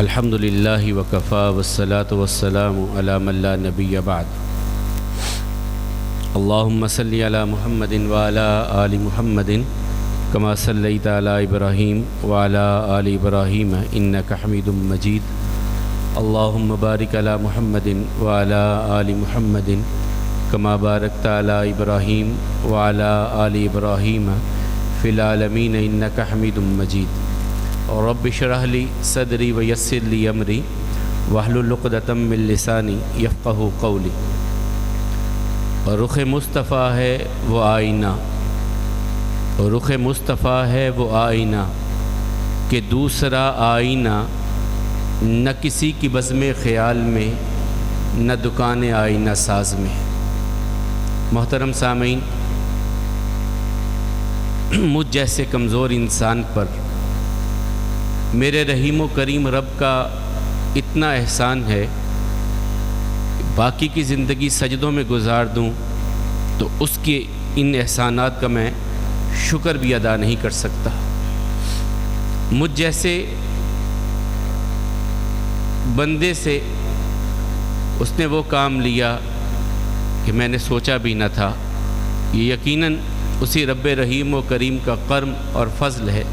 الحمد للہ وکفا والصلاة والسلام علی من لا نبی بعد اللہم صلی علی محمد وعلی آل محمد کما صلیت علی ابراہیم وعلی آل ابراہیم انک حمید مجید اللہم بارک علی محمد وعلی آل محمد کما بارکت علی ابراہیم وعلی آل ابراہیم فی العالمین انک حمید مجید رب اشرح لی صدری ویسر لی امری واحلل عقدۃ من لسانی یفقہوا قولی۔ رخ مصطفیٰ ہے وہ آئینہ، رخ مصطفیٰ ہے وہ آئینہ کہ دوسرا آئینہ نہ کسی کی بزم خیال میں نہ دکان آئینہ ساز میں۔ محترم سامعین، مجھ جیسے کمزور انسان پر میرے رحیم و کریم رب کا اتنا احسان ہے، باقی کی زندگی سجدوں میں گزار دوں تو اس کے ان احسانات کا میں شکر بھی ادا نہیں کر سکتا۔ مجھ جیسے بندے سے اس نے وہ کام لیا کہ میں نے سوچا بھی نہ تھا۔ یہ یقیناً اسی رب رحیم و کریم کا کرم اور فضل ہے،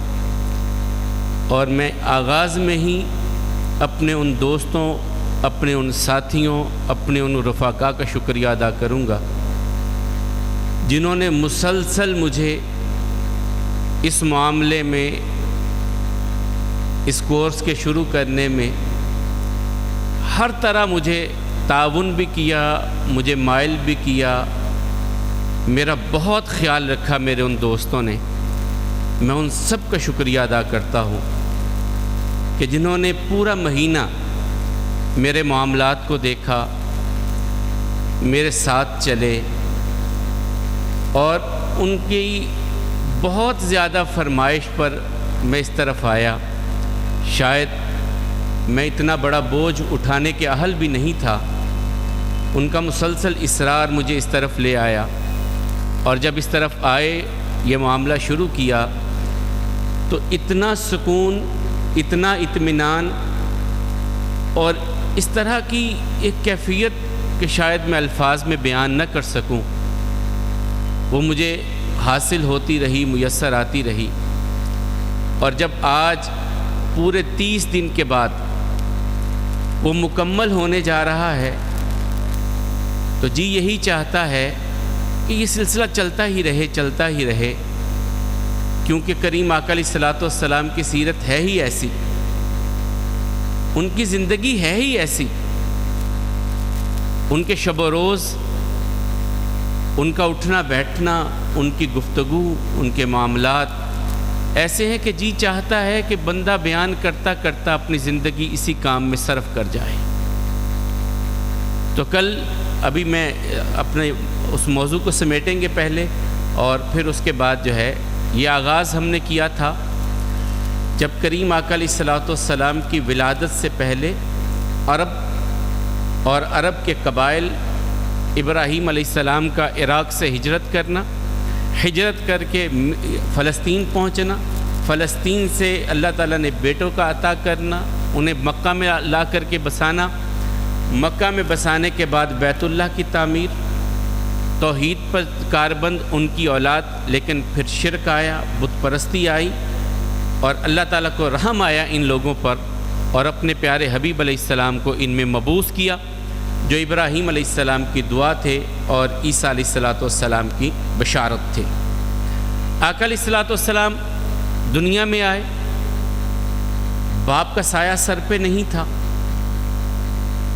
اور میں آغاز میں ہی اپنے ان دوستوں، اپنے ان ساتھیوں، اپنے ان رفقا کا شکریہ ادا کروں گا جنہوں نے مسلسل مجھے اس معاملے میں، اس کورس کے شروع کرنے میں ہر طرح مجھے تعاون بھی کیا، مجھے مائل بھی کیا، میرا بہت خیال رکھا میرے ان دوستوں نے۔ میں ان سب کا شکریہ ادا کرتا ہوں کہ جنہوں نے پورا مہینہ میرے معاملات کو دیکھا، میرے ساتھ چلے، اور ان کی بہت زیادہ فرمائش پر میں اس طرف آیا۔ شاید میں اتنا بڑا بوجھ اٹھانے کے اہل بھی نہیں تھا، ان کا مسلسل اصرار مجھے اس طرف لے آیا، اور جب اس طرف آئے، یہ معاملہ شروع کیا، تو اتنا سکون، اتنا اطمینان، اور اس طرح کی ایک کیفیت کہ شاید میں الفاظ میں بیان نہ کر سکوں، وہ مجھے حاصل ہوتی رہی، میسر آتی رہی۔ اور جب آج پورے 30 دن کے بعد وہ مکمل ہونے جا رہا ہے تو جی یہی چاہتا ہے کہ یہ سلسلہ چلتا ہی رہے، چلتا ہی رہے، کیونکہ کریم آقا علیہ الصلوۃ والسلام کی سیرت ہے ہی ایسی، ان کی زندگی ہے ہی ایسی، ان کے شب و روز، ان کا اٹھنا بیٹھنا، ان کی گفتگو، ان کے معاملات ایسے ہیں کہ جی چاہتا ہے کہ بندہ بیان کرتا کرتا اپنی زندگی اسی کام میں صرف کر جائے۔ تو کل ابھی میں اپنے اس موضوع کو سمیٹیں گے پہلے، اور پھر اس کے بعد جو ہے یہ آغاز ہم نے کیا تھا جب کریم آقا علیہ الصلوۃ والسلام کی ولادت سے پہلے عرب اور عرب کے قبائل، ابراہیم علیہ السلام کا عراق سے ہجرت کرنا، ہجرت کر کے فلسطین پہنچنا، فلسطین سے اللہ تعالیٰ نے بیٹوں کا عطا کرنا، انہیں مکہ میں لا کر کے بسانا، مکہ میں بسانے کے بعد بیت اللہ کی تعمیر، توحید پر کاربند ان کی اولاد، لیکن پھر شرک آیا، بت پرستی آئی، اور اللہ تعالیٰ کو رحم آیا ان لوگوں پر، اور اپنے پیارے حبیب علیہ السلام کو ان میں مبعوث کیا، جو ابراہیم علیہ السلام کی دعا تھے اور عیسیٰ علیہ الصلوۃ والسلام کی بشارت تھے۔ آقا علیہ الصلوۃ والسلام دنیا میں آئے، باپ کا سایہ سر پہ نہیں تھا،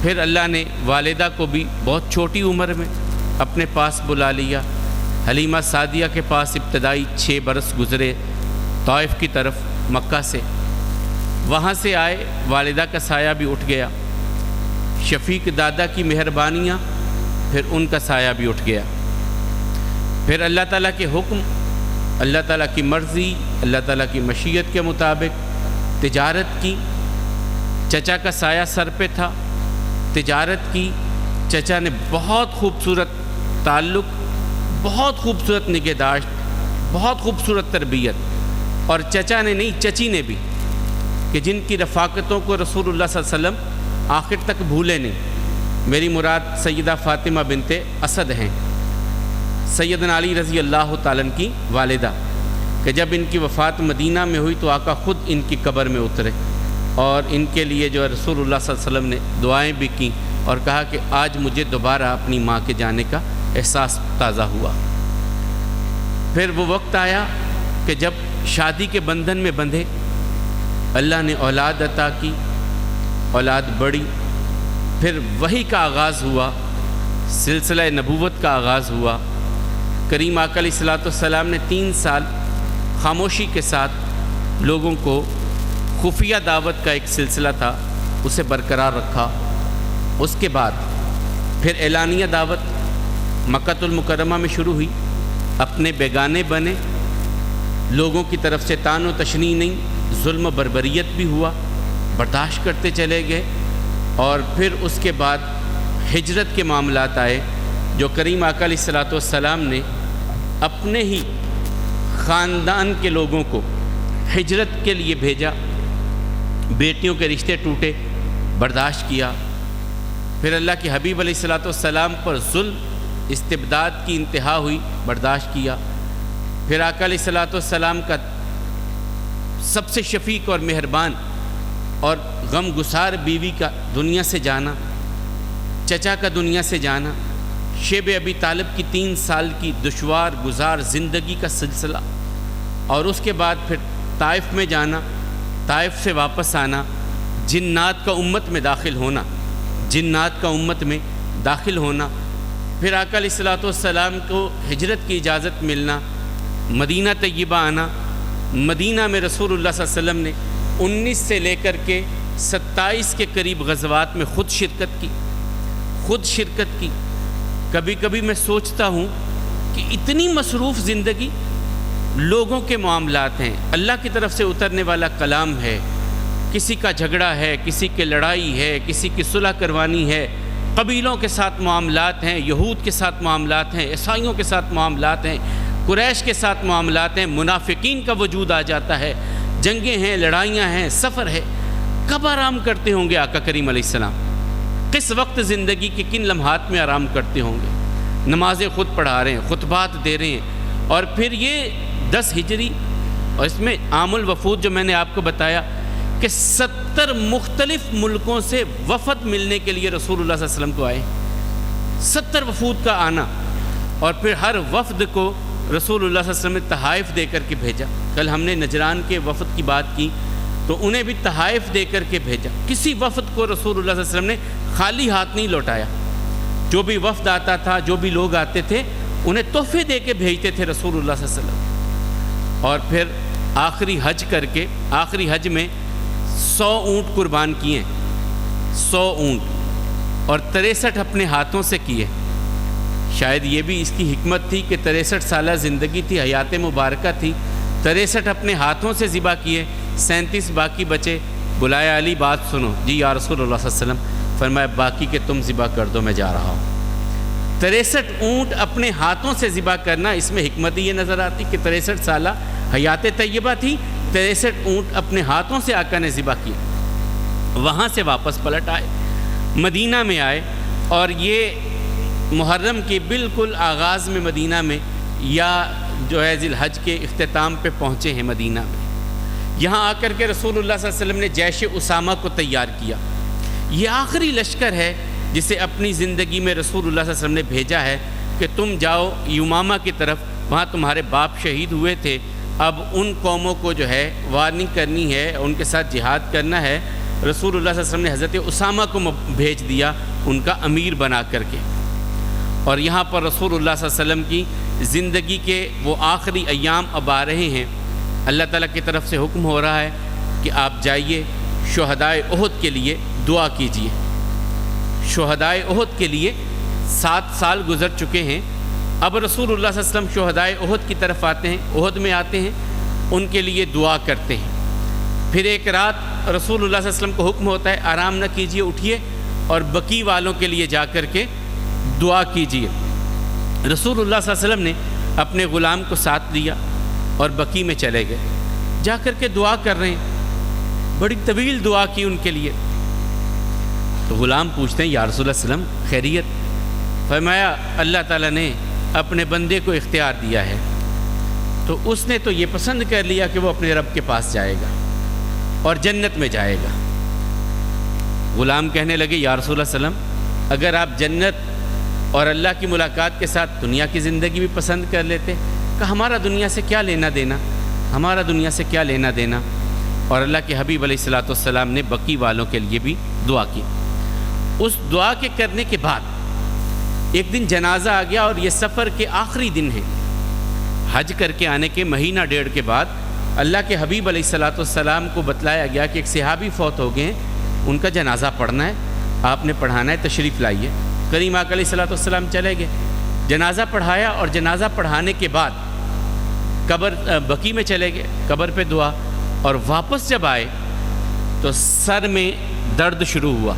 پھر اللہ نے والدہ کو بھی بہت چھوٹی عمر میں اپنے پاس بلا لیا۔ حلیمہ سعدیہ کے پاس ابتدائی 6 برس گزرے طائف کی طرف مکہ سے، وہاں سے آئے، والدہ کا سایہ بھی اٹھ گیا، شفیق دادا کی مہربانیاں، پھر ان کا سایہ بھی اٹھ گیا، پھر اللہ تعالیٰ کے حکم، اللہ تعالیٰ کی مرضی، اللہ تعالیٰ کی مشیت کے مطابق تجارت کی، چچا کا سایہ سر پہ تھا، تجارت کی، چچا نے بہت خوبصورت تعلق، بہت خوبصورت نگہداشت، بہت خوبصورت تربیت، اور چچا نے نہیں، چچی نے بھی کہ جن کی رفاقتوں کو رسول اللہ صلی اللہ علیہ وسلم آخر تک بھولے نہیں۔ میری مراد سیدہ فاطمہ بنت اسد ہیں، سیدنا علی رضی اللہ تعالیٰ عنہ کی والدہ، کہ جب ان کی وفات مدینہ میں ہوئی تو آقا خود ان کی قبر میں اترے اور ان کے لیے جو رسول اللہ صلی اللہ علیہ وسلم نے دعائیں بھی کیں اور کہا کہ آج مجھے دوبارہ اپنی ماں کے جانے کا احساس تازہ ہوا۔ پھر وہ وقت آیا کہ جب شادی کے بندھن میں بندھے، اللہ نے اولاد عطا کی، اولاد بڑی، پھر وحی کا آغاز ہوا، سلسلہ نبوت کا آغاز ہوا۔ کریم آقا علیہ الصلوۃ والسلام نے 3 سال خاموشی کے ساتھ لوگوں کو خفیہ دعوت کا ایک سلسلہ تھا اسے برقرار رکھا۔ اس کے بعد پھر اعلانیہ دعوت مکہ المکرمہ میں شروع ہوئی، اپنے بیگانے بنے، لوگوں کی طرف سے طعن و تشنیع نہیں، ظلم و بربریت بھی ہوا، برداشت کرتے چلے گئے۔ اور پھر اس کے بعد ہجرت کے معاملات آئے، جو کریم آقا علیہ الصلوۃ والسلام نے اپنے ہی خاندان کے لوگوں کو ہجرت کے لیے بھیجا، بیٹیوں کے رشتے ٹوٹے، برداشت کیا۔ پھر اللہ کے حبیب علیہ الصلوۃ والسلام پر ظلم استبداد کی انتہا ہوئی، برداشت کیا۔ پھر آقا علیہ الصلوۃ والسلام کا سب سے شفیق اور مہربان اور غم گسار بیوی کا دنیا سے جانا، چچا کا دنیا سے جانا، شیب ابی طالب کی 3 سال کی دشوار گزار زندگی کا سلسلہ، اور اس کے بعد پھر طائف میں جانا، طائف سے واپس آنا، جنات کا امت میں داخل ہونا، جنات کا امت میں داخل ہونا، پھر آقا علیہ الصلوۃ والسلام کو ہجرت کی اجازت ملنا، مدینہ طیبہ آنا۔ مدینہ میں رسول اللہ صلی اللہ علیہ وسلم نے 19 سے لے کر کے 27 کے قریب غزوات میں خود شرکت کی۔ کبھی کبھی میں سوچتا ہوں کہ اتنی مصروف زندگی، لوگوں کے معاملات ہیں، اللہ کی طرف سے اترنے والا کلام ہے، کسی کا جھگڑا ہے، کسی کی لڑائی ہے، کسی کی صلح کروانی ہے، قبیلوں کے ساتھ معاملات ہیں، یہود کے ساتھ معاملات ہیں، عیسائیوں کے ساتھ معاملات ہیں، قریش کے ساتھ معاملات ہیں، منافقین کا وجود آ جاتا ہے، جنگیں ہیں، لڑائیاں ہیں، سفر ہے۔ کب آرام کرتے ہوں گے آقا کریم علیہ السلام؟ کس وقت زندگی کے کن لمحات میں آرام کرتے ہوں گے؟ نمازیں خود پڑھا رہے ہیں، خطبات دے رہے ہیں، اور پھر یہ 10 ہجری، اور اس میں عام الوفود جو میں نے آپ کو بتایا کہ 70 مختلف ملکوں سے وفد ملنے کے لیے رسول اللہ صلی اللہ علیہ وسلم کو آئے، 70 وفود کا آنا، اور پھر ہر وفد کو رسول اللہ صلی اللہ علیہ وسلم نے تحائف دے کر کے بھیجا۔ کل ہم نے نجران کے وفد کی بات کی تو انہیں بھی تحائف دے کر کے بھیجا۔ کسی وفد کو رسول اللہ صلی اللہ علیہ وسلم نے خالی ہاتھ نہیں لوٹایا۔ جو بھی وفد آتا تھا، جو بھی لوگ آتے تھے، انہیں تحفے دے کے بھیجتے تھے رسول اللہ صلی اللہ علیہ وسلم۔ اور پھر آخری حج کر کے، آخری حج میں 100 اونٹ قربان کیے، 100 اونٹ، اور 63 اپنے ہاتھوں سے کیے۔ شاید یہ بھی اس کی حکمت تھی کہ 63 سالہ زندگی تھی، حیات مبارکہ تھی، 63 اپنے ہاتھوں سے ذبح کیے، 37 باقی بچے۔ بلایا علی بات سنو، جی یا رسول اللہ صلی اللہ علیہ وسلم، فرمایا باقی کے تم ذبح کر دو، میں جا رہا ہوں۔ 63 اونٹ اپنے ہاتھوں سے ذبح کرنا، اس میں حکمت یہ نظر آتی کہ 63 سالہ حیات طیبہ تھی، 63 اونٹ اپنے ہاتھوں سے آقا نے ذبح کیا۔ وہاں سے واپس پلٹ آئے، مدینہ میں آئے، اور یہ محرم کے بالکل آغاز میں مدینہ میں، یا جو ہے ذی الحج کے اختتام پہ پہنچے ہیں مدینہ میں۔ یہاں آ کر کے رسول اللہ صلی اللہ علیہ وسلم نے جیش اسامہ کو تیار کیا۔ یہ آخری لشکر ہے جسے اپنی زندگی میں رسول اللہ صلی اللہ علیہ وسلم نے بھیجا ہے کہ تم جاؤ یمامہ کی طرف، وہاں تمہارے باپ شہید ہوئے تھے، اب ان قوموں کو جو ہے وارننگ کرنی ہے، ان کے ساتھ جہاد کرنا ہے۔ رسول اللہ صلی اللہ علیہ وسلم نے حضرت اسامہ کو بھیج دیا ان کا امیر بنا کر کے۔ اور یہاں پر رسول اللہ صلی اللہ علیہ وسلم کی زندگی کے وہ آخری ایام اب آ رہے ہیں۔ اللہ تعالیٰ کی طرف سے حکم ہو رہا ہے کہ آپ جائیے شہدائے احد کے لیے دعا کیجیے۔ شہدائے احد کے لیے 7 سال گزر چکے ہیں، اب رسول اللہ صلی اللہ علیہ وسلم شہدائے احد کی طرف آتے ہیں، احد میں آتے ہیں، ان کے لیے دعا کرتے ہیں۔ پھر ایک رات رسول اللہ صلی اللہ علیہ وسلم کو حکم ہوتا ہے آرام نہ کیجیے، اٹھیے اور بقیع والوں کے لیے جا کر کے دعا کیجیے۔ رسول اللہ صلی اللہ علیہ وسلم نے اپنے غلام کو ساتھ لیا اور بقیع میں چلے گئے، جا کر کے دعا کر رہے ہیں۔ بڑی طویل دعا کی ان کے لیے۔ تو غلام پوچھتے ہیں یا رسول اللہ صلی اللہ علیہ وسلم خیریت؟ فرمایا اللہ تعالیٰ نے اپنے بندے کو اختیار دیا ہے، تو اس نے تو یہ پسند کر لیا کہ وہ اپنے رب کے پاس جائے گا اور جنت میں جائے گا۔ غلام کہنے لگے یا رسول اللہ صلی اللہ علیہ وسلم اگر آپ جنت اور اللہ کی ملاقات کے ساتھ دنیا کی زندگی بھی پسند کر لیتے، کہ ہمارا دنیا سے کیا لینا دینا، ہمارا دنیا سے کیا لینا دینا۔ اور اللہ کے حبیب علیہ الصلوۃ والسلام نے بقی والوں کے لیے بھی دعا کی۔ اس دعا کے کرنے کے بعد ایک دن جنازہ آ گیا، اور یہ سفر کے آخری دن ہے، حج کر کے آنے کے مہینہ ڈیڑھ کے بعد اللہ کے حبیب علیہ الصلوۃ والسلام کو بتلایا گیا کہ ایک صحابی فوت ہو گئے ہیں، ان کا جنازہ پڑھنا ہے، آپ نے پڑھانا ہے، تشریف لائیے۔ کریم آقا علیہ الصلوۃ والسلام چلے گئے، جنازہ پڑھایا، اور جنازہ پڑھانے کے بعد قبر بقی میں چلے گئے، قبر پہ دعا، اور واپس جب آئے تو سر میں درد شروع ہوا،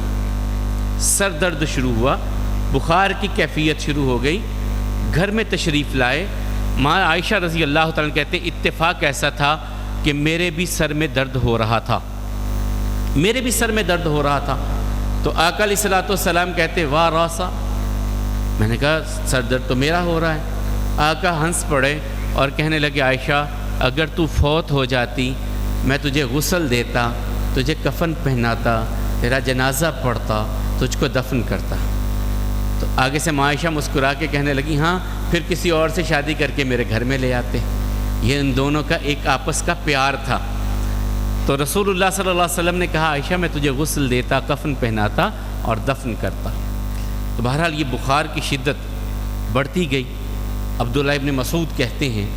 سر درد شروع ہوا، بخار کی کیفیت شروع ہو گئی۔ گھر میں تشریف لائے، ماں عائشہ رضی اللہ تعالیٰ کہتے ہیں اتفاق ایسا تھا کہ میرے بھی سر میں درد ہو رہا تھا، میرے بھی سر میں درد ہو رہا تھا۔ تو آقا علیہ الصلوۃ والسلام کہتے واہ راسا، میں نے کہا سر درد تو میرا ہو رہا ہے۔ آقا ہنس پڑے اور کہنے لگے عائشہ اگر تو فوت ہو جاتی میں تجھے غسل دیتا، تجھے کفن پہناتا، تیرا جنازہ پڑھتا، تجھ کو دفن کرتا۔ تو آگے سے ماں عائشہ مسکرا کے کہنے لگی ہاں پھر کسی اور سے شادی کر کے میرے گھر میں لے آتے۔ یہ ان دونوں کا ایک آپس کا پیار تھا۔ تو رسول اللہ صلی اللہ علیہ وسلم نے کہا عائشہ میں تجھے غسل دیتا، کفن پہناتا اور دفن کرتا۔ تو بہرحال یہ بخار کی شدت بڑھتی گئی۔ عبداللہ ابن مسعود کہتے ہیں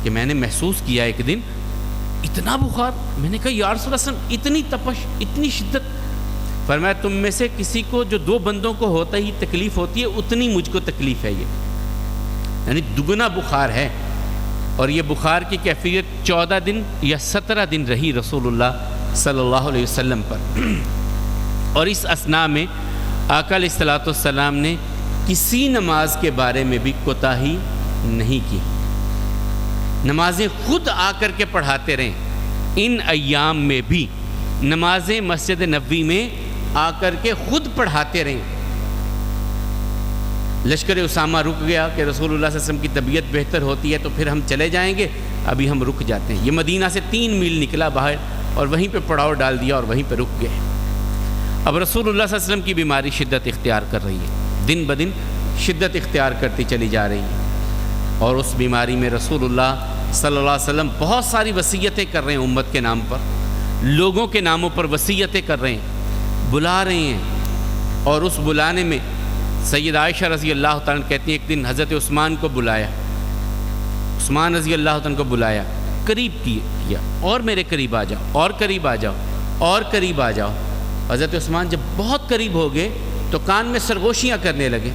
کہ میں نے محسوس کیا ایک دن اتنا بخار، میں نے کہا یا رسول اللہ صلی اللہ علیہ وسلم اتنی تپش، اتنی شدت؟ فرمایا تم میں سے کسی کو جو 2 بندوں کو ہوتا ہی تکلیف ہوتی ہے اتنی مجھ کو تکلیف ہے، یہ یعنی دگنا بخار ہے۔ اور یہ بخار کی کیفیت 14 دن یا 17 دن رہی رسول اللہ صلی اللہ علیہ وسلم پر۔ اور اس اثناء میں آقا علیہ الصلوۃ والسلام نے کسی نماز کے بارے میں بھی کوتاہی نہیں کی، نمازیں خود آ کر کے پڑھاتے رہیں۔ ان ایام میں بھی نمازیں مسجد نبوی میں آ کر کے خود پڑھاتے رہیں۔ لشکر اسامہ رک گیا کہ رسول اللہ صلی اللہ علیہ وسلم کی طبیعت بہتر ہوتی ہے تو پھر ہم چلے جائیں گے، ابھی ہم رک جاتے ہیں۔ یہ مدینہ سے 3 میل نکلا باہر اور وہیں پہ پڑاؤ ڈال دیا اور وہیں پہ رک گئے۔ اب رسول اللہ صلی اللہ علیہ وسلم کی بیماری شدت اختیار کر رہی ہے، دن بدن شدت اختیار کرتی چلی جا رہی ہے، اور اس بیماری میں رسول اللہ صلی اللہ علیہ وسلم بہت ساری وصیتیں کر رہے ہیں امت کے نام پر، لوگوں کے ناموں پر وصیتیں کر رہے ہیں، بلا رہے ہیں۔ اور اس بلانے میں سید عائشہ رضی اللہ تعالیٰ کہتی ہیں ایک دن حضرت عثمان کو بلایا، عثمان رضی اللہ تعالیٰ کو بلایا، قریب کیا اور میرے قریب آ جاؤ، اور قریب آ جاؤ، اور قریب آ جاؤ۔ حضرت عثمان جب بہت قریب ہو گئے تو کان میں سرگوشیاں کرنے لگے۔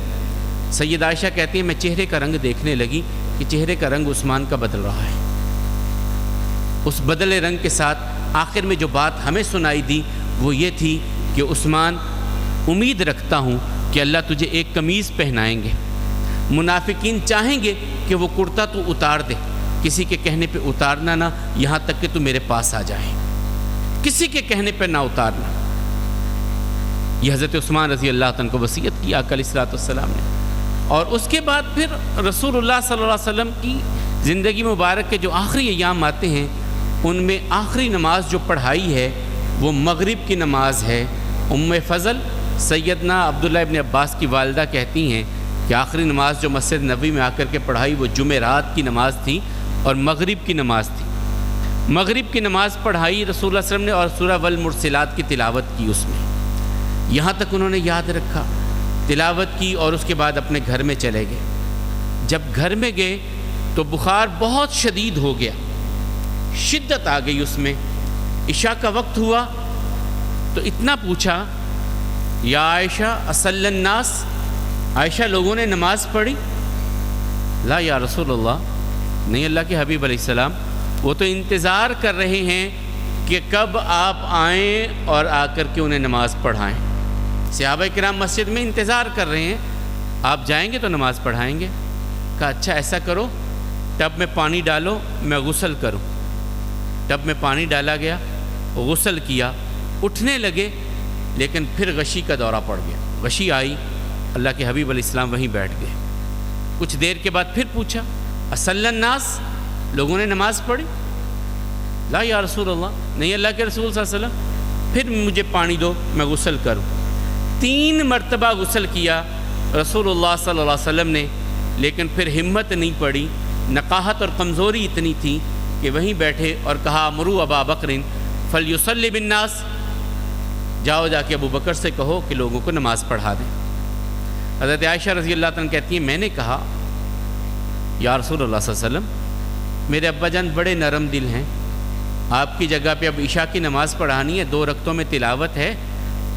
سید عائشہ کہتی ہیں میں چہرے کا رنگ دیکھنے لگی کہ چہرے کا رنگ عثمان کا بدل رہا ہے۔ اس بدلے رنگ کے ساتھ آخر میں جو بات ہمیں سنائی دی وہ یہ تھی کہ عثمان امید رکھتا ہوں کہ اللہ تجھے ایک قمیض پہنائیں گے، منافقین چاہیں گے کہ وہ کرتا تو اتار دے، کسی کے کہنے پہ اتارنا نہ، یہاں تک کہ تو میرے پاس آ جائے، کسی کے کہنے پہ نہ اتارنا۔ یہ حضرت عثمان رضی اللہ عنہ کو وصیت کی آقا علیہ الصلوۃ والسلام نے۔ اور اس کے بعد پھر رسول اللہ صلی اللہ علیہ وسلم کی زندگی مبارک کے جو آخری ایام آتے ہیں ان میں آخری نماز جو پڑھائی ہے وہ مغرب کی نماز ہے۔ ام فضل سیدنا عبداللہ ابن عباس کی والدہ کہتی ہیں کہ آخری نماز جو مسجد نبوی میں آ کر کے پڑھائی وہ جمعرات کی نماز تھی اور مغرب کی نماز تھی۔ مغرب کی نماز پڑھائی رسول اللہ صلی اللہ علیہ وسلم نے اور سورہ والمرسلات کی تلاوت کی اس میں، یہاں تک انہوں نے یاد رکھا، تلاوت کی اور اس کے بعد اپنے گھر میں چلے گئے۔ جب گھر میں گئے تو بخار بہت شدید ہو گیا، شدت آ گئی اس میں۔ عشاء کا وقت ہوا تو اتنا پوچھا یا عائشہ اصلی الناس، عائشہ لوگوں نے نماز پڑھی؟ لا یا رسول اللہ، نہیں اللہ کے حبیب علیہ السلام، وہ تو انتظار کر رہے ہیں کہ کب آپ آئیں اور آ کر کے انہیں نماز پڑھائیں۔ صحابہ کرام مسجد میں انتظار کر رہے ہیں، آپ جائیں گے تو نماز پڑھائیں گے۔ کہا اچھا ایسا کرو، ٹب میں پانی ڈالو میں غسل کروں۔ ٹب میں پانی ڈالا گیا، غسل کیا، اٹھنے لگے، لیکن پھر غشی کا دورہ پڑ گیا۔ غشی آئی، اللہ کے حبیب علیہ السلام وہیں بیٹھ گئے۔ کچھ دیر کے بعد پھر پوچھا، اصلی الناس، لوگوں نے نماز پڑھی؟ لا یا رسول اللہ، نہیں اللہ کے رسول صلی اللہ علیہ وسلم۔ پھر مجھے پانی دو، میں غسل کروں۔ 3 مرتبہ غسل کیا رسول اللہ صلی اللہ علیہ وسلم نے، لیکن پھر ہمت نہیں پڑی، نقاہت اور کمزوری اتنی تھی کہ وہیں بیٹھے اور کہا مرو ابا بکر فلیصلی بالناس، جاؤ جا کے ابو بکر سے کہو کہ لوگوں کو نماز پڑھا دیں۔ حضرت عائشہ رضی اللہ عنہ کہتی ہیں میں نے کہا یا رسول اللہ صلی اللہ علیہ وسلم، میرے ابا جان بڑے نرم دل ہیں، آپ کی جگہ پہ اب عشاء کی نماز پڑھانی ہے، 2 رکعتوں میں تلاوت ہے،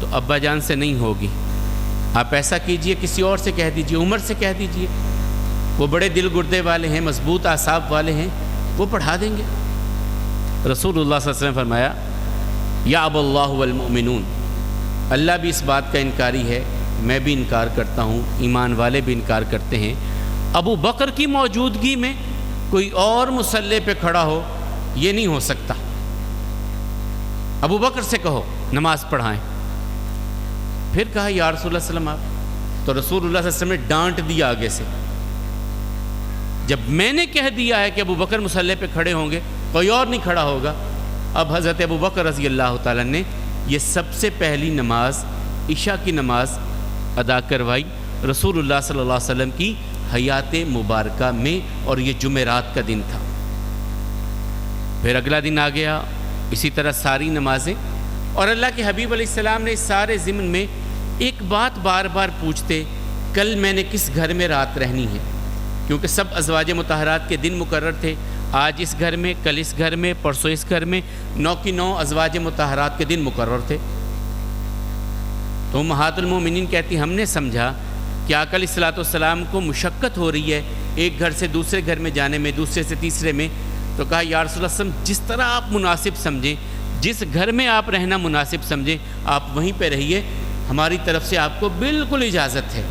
تو ابا جان سے نہیں ہوگی، آپ ایسا کیجئے کسی اور سے کہہ دیجئے، عمر سے کہہ دیجئے، وہ بڑے دل گردے والے ہیں، مضبوط اعصاب والے ہیں، وہ پڑھا دیں گے۔ رسول اللہ صلی اللہ علیہ وسلم فرمایا یا اب اللہ والمؤمنون، اللہ بھی اس بات کا انکاری ہے، میں بھی انکار کرتا ہوں، ایمان والے بھی انکار کرتے ہیں، ابو بکر کی موجودگی میں کوئی اور مصلی پہ کھڑا ہو یہ نہیں ہو سکتا، ابو بکر سے کہو نماز پڑھائیں۔ پھر کہا یا رسول اللہ صلی اللہ علیہ وسلم آپ، تو رسول اللہ صلی اللہ علیہ وسلم نے ڈانٹ دیا آگے سے، جب میں نے کہہ دیا ہے کہ ابو بکر مصلی پہ کھڑے ہوں گے، کوئی اور نہیں کھڑا ہوگا۔ اب حضرت ابو بکر رضی اللہ تعالیٰ نے یہ سب سے پہلی نماز عشاء کی نماز ادا کروائی رسول اللہ صلی اللہ علیہ وسلم کی حیات مبارکہ میں، اور یہ جمعرات کا دن تھا۔ پھر اگلا دن آ گیا، اسی طرح ساری نمازیں، اور اللہ کے حبیب علیہ السلام نے اس سارے ضمن میں ایک بات بار بار پوچھتے، کل میں نے کس گھر میں رات رہنی ہے، کیونکہ سب ازواج مطہرات کے دن مقرر تھے، آج اس گھر میں، کل اس گھر میں، پرسوں اس گھر میں، 9 کی 9 ازواج مطہرات کے دن مقرر تھے۔ تو امہات المومنین کہتی ہم نے سمجھا کہ آقا علیہ الصلوۃ والسلام کو مشقت ہو رہی ہے ایک گھر سے دوسرے گھر میں جانے میں، دوسرے سے تیسرے میں، تو کہا یا رسول اللہ صلی اللہ علیہ وسلم جس طرح آپ مناسب سمجھیں، جس گھر میں آپ رہنا مناسب سمجھیں آپ وہیں پہ رہیے، ہماری طرف سے آپ کو بالکل اجازت ہے۔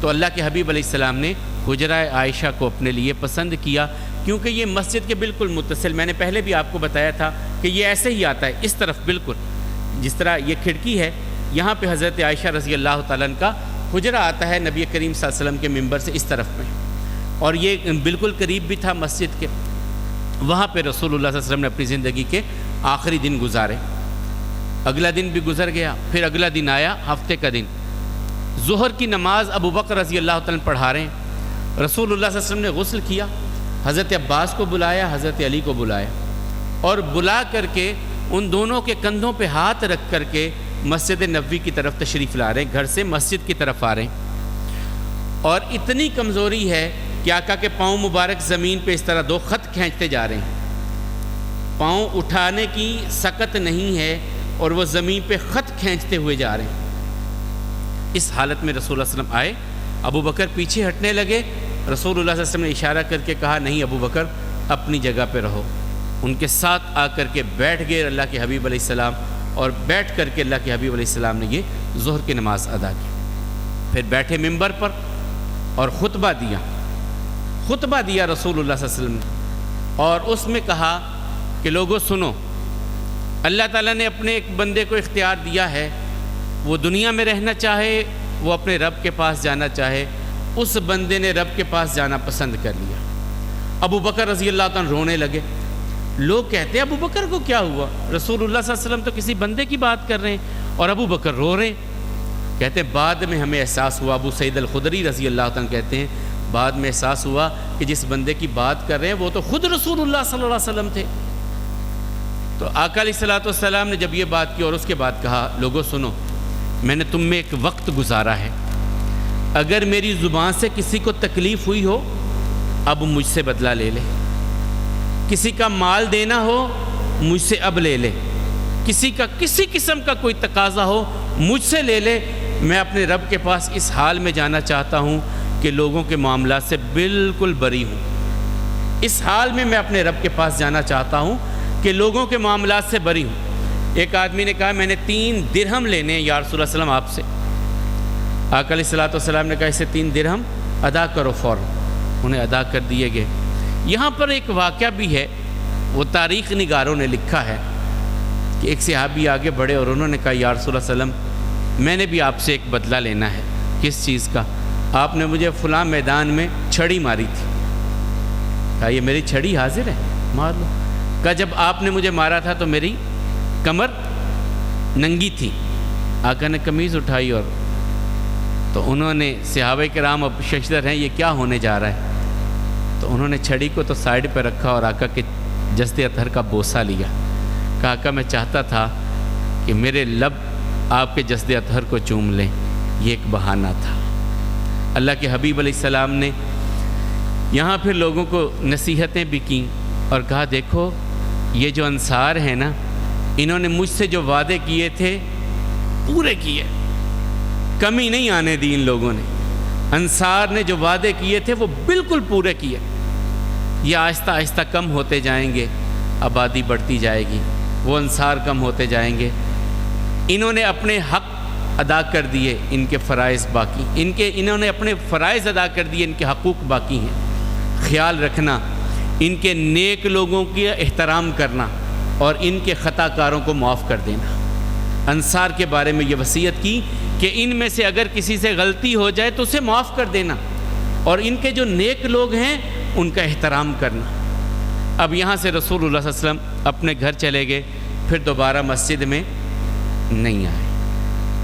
تو اللہ کے حبیب علیہ السلام نے حجرہ عائشہ کو اپنے لیے پسند کیا، کیونکہ یہ مسجد کے بالکل متصل، میں نے پہلے بھی آپ کو بتایا تھا کہ یہ ایسے ہی آتا ہے اس طرف، بالکل جس طرح یہ کھڑکی ہے یہاں پہ حضرت عائشہ رضی اللہ تعالیٰ عنہ کا حجرہ آتا ہے نبی کریم صلی اللہ علیہ وسلم کے ممبر سے اس طرف میں، اور یہ بالکل قریب بھی تھا مسجد کے۔ وہاں پہ رسول اللہ صلی اللہ علیہ وسلم نے اپنی زندگی کے آخری دن گزارے۔ اگلا دن بھی گزر گیا، پھر اگلا دن آیا ہفتے کا دن، ظہر کی نماز ابو بکر رضی اللہ تعالیٰ پڑھا رہے ہیں، رسول اللہ صلی اللہ علیہ وسلم نے غسل کیا، حضرت عباس کو بلایا، حضرت علی کو بلایا، اور بلا کر کے ان دونوں کے کندھوں پہ ہاتھ رکھ کر کے مسجد نبوی کی طرف تشریف لا رہے ہیں، گھر سے مسجد کی طرف آ رہے ہیں، اور اتنی کمزوری ہے کہ آقا کے پاؤں مبارک زمین پہ اس طرح 2 خط کھینچتے جا رہے ہیں، پاؤں اٹھانے کی سکت نہیں ہے اور وہ زمین پہ خط کھینچتے ہوئے جا رہے ہیں۔ اس حالت میں رسول اللہ صلی اللہ علیہ وسلم آئے، ابو بکر پیچھے ہٹنے لگے، رسول اللہ صلی اللہ علیہ وسلم نے اشارہ کر کے کہا نہیں ابو بکر اپنی جگہ پہ رہو، ان کے ساتھ آ کر کے بیٹھ گئے اللہ کے حبیب علیہ السلام، اور بیٹھ کر کے اللہ کے حبیب علیہ السلام نے یہ ظہر کی نماز ادا کی۔ پھر بیٹھے ممبر پر اور خطبہ دیا رسول اللہ صلی اللہ علیہ وسلم نے، اور اس میں کہا کہ لوگوں سنو، اللہ تعالیٰ نے اپنے ایک بندے کو اختیار دیا ہے، وہ دنیا میں رہنا چاہے، وہ اپنے رب کے پاس جانا چاہے، اس بندے نے رب کے پاس جانا پسند کر لیا۔ ابو بکر رضی اللہ عنہ رونے لگے، لوگ کہتے ہیں ابو بکر کو کیا ہوا، رسول اللہ صلی اللہ علیہ وسلم تو کسی بندے کی بات کر رہے ہیں اور ابو بکر رو رہے ہیں۔ کہتے ہیں بعد میں ہمیں احساس ہوا، ابو سعید الخدری رضی اللہ عنہ کہتے ہیں بعد میں احساس ہوا کہ جس بندے کی بات کر رہے ہیں وہ تو خود رسول اللہ صلی اللہ علیہ وسلم تھے۔ تو آقا علیہ الصلوۃ والسلام نے جب یہ بات کی اور اس کے بعد کہا لوگوں سنو، میں نے تم میں ایک وقت گزارا ہے، اگر میری زبان سے کسی کو تکلیف ہوئی ہو اب مجھ سے بدلہ لے لے، کسی کا مال دینا ہو مجھ سے اب لے لے، کسی کا کسی قسم کا کوئی تقاضا ہو مجھ سے لے لے، میں اپنے رب کے پاس اس حال میں جانا چاہتا ہوں کہ لوگوں کے معاملات سے بالکل بری ہوں، اس حال میں اپنے رب کے پاس جانا چاہتا ہوں کہ لوگوں کے معاملات سے بری ہوں۔ ایک آدمی نے کہا میں نے 3 درہم لینے ہیں یا رسول اللہ صلی اللہ علیہ وسلم آپ سے، آقا علیہ الصلوۃ والسلام نے کہا اسے 3 درہم ادا کرو فوراً، انہیں ادا کر دیے گئے۔ یہاں پر ایک واقعہ بھی ہے، وہ تاریخ نگاروں نے لکھا ہے کہ ایک صحابی آگے بڑھے اور انہوں نے کہا یا رسول اللہ صلی اللہ علیہ وسلم میں نے بھی آپ سے ایک بدلہ لینا ہے۔ کس چیز کا؟ آپ نے مجھے فلاں میدان میں چھڑی ماری تھی۔ کہا یہ میری چھڑی حاضر ہے، مار لو۔ کہا جب آپ نے مجھے مارا تھا تو میری کمر ننگی تھی۔ آقا نے قمیض اٹھائی اور تو انہوں نے صحابہ کرام اب ششدر ہیں یہ کیا ہونے جا رہا ہے، تو انہوں نے چھڑی کو تو سائیڈ پہ رکھا اور آقا کے جسد اطہر کا بوسہ لیا۔ کہا آقا میں چاہتا تھا کہ میرے لب آپ کے جسد اطہر کو چوم لیں، یہ ایک بہانہ تھا۔ اللہ کے حبیب علیہ السلام نے یہاں پھر لوگوں کو نصیحتیں بھی کیں اور کہا دیکھو یہ جو انصار ہیں نا، انہوں نے مجھ سے جو وعدے کیے تھے پورے کیے، کمی نہیں آنے دی ان لوگوں نے۔ انصار نے جو وعدے کیے تھے وہ بالکل پورے کیے۔ یہ آہستہ آہستہ کم ہوتے جائیں گے، آبادی بڑھتی جائے گی، وہ انصار کم ہوتے جائیں گے۔ انہوں نے اپنے حق ادا کر دیے، ان کے فرائض باقی، انہوں نے اپنے فرائض ادا کر دیے، ان کے حقوق باقی ہیں۔ خیال رکھنا، ان کے نیک لوگوں کی احترام کرنا اور ان کے خطا کاروں کو معاف کر دینا۔ انصار کے بارے میں یہ وصیت کی کہ ان میں سے اگر کسی سے غلطی ہو جائے تو اسے معاف کر دینا، اور ان کے جو نیک لوگ ہیں ان کا احترام کرنا۔ اب یہاں سے رسول اللہ صلی اللہ علیہ وسلم اپنے گھر چلے گئے، پھر دوبارہ مسجد میں نہیں آئے۔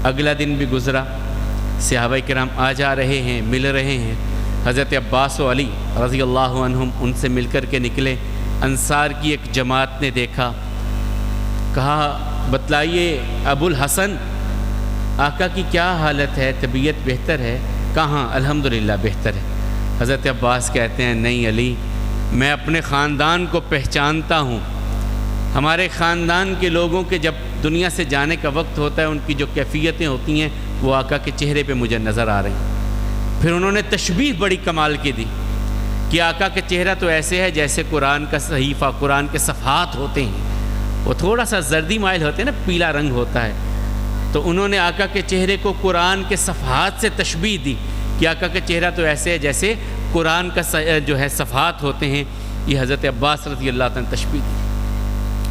اگلا دن بھی گزرا، صحابہ کرام آ جا رہے ہیں، مل رہے ہیں۔ حضرت عباس و علی رضی اللہ عنہم ان سے مل کر کے نکلے۔ انصار کی ایک جماعت نے دیکھا، کہا بتلائیے ابو الحسن آقا کی کیا حالت ہے، طبیعت بہتر ہے؟ کہاں الحمدللہ بہتر ہے۔ حضرت عباس کہتے ہیں نہیں علی، میں اپنے خاندان کو پہچانتا ہوں۔ ہمارے خاندان کے لوگوں کے جب دنیا سے جانے کا وقت ہوتا ہے ان کی جو کیفیتیں ہوتی ہیں وہ آقا کے چہرے پہ مجھے نظر آ رہی ہیں۔ پھر انہوں نے تشبیہ بڑی کمال کی دی کہ آقا کا چہرہ تو ایسے ہے جیسے قرآن کا صحیفہ، قرآن کے صفحات ہوتے ہیں، وہ تھوڑا سا زردی مائل ہوتے ہیں نا، پیلا رنگ ہوتا ہے۔ تو انہوں نے آقا کے چہرے کو قرآن کے صفحات سے تشبیہ دی کہ آقا کا چہرہ تو ایسے ہے جیسے قرآن کا جو ہے صفحات ہوتے ہیں۔ یہ حضرت عباس رضی اللہ عنہ نے تشبیہ دی۔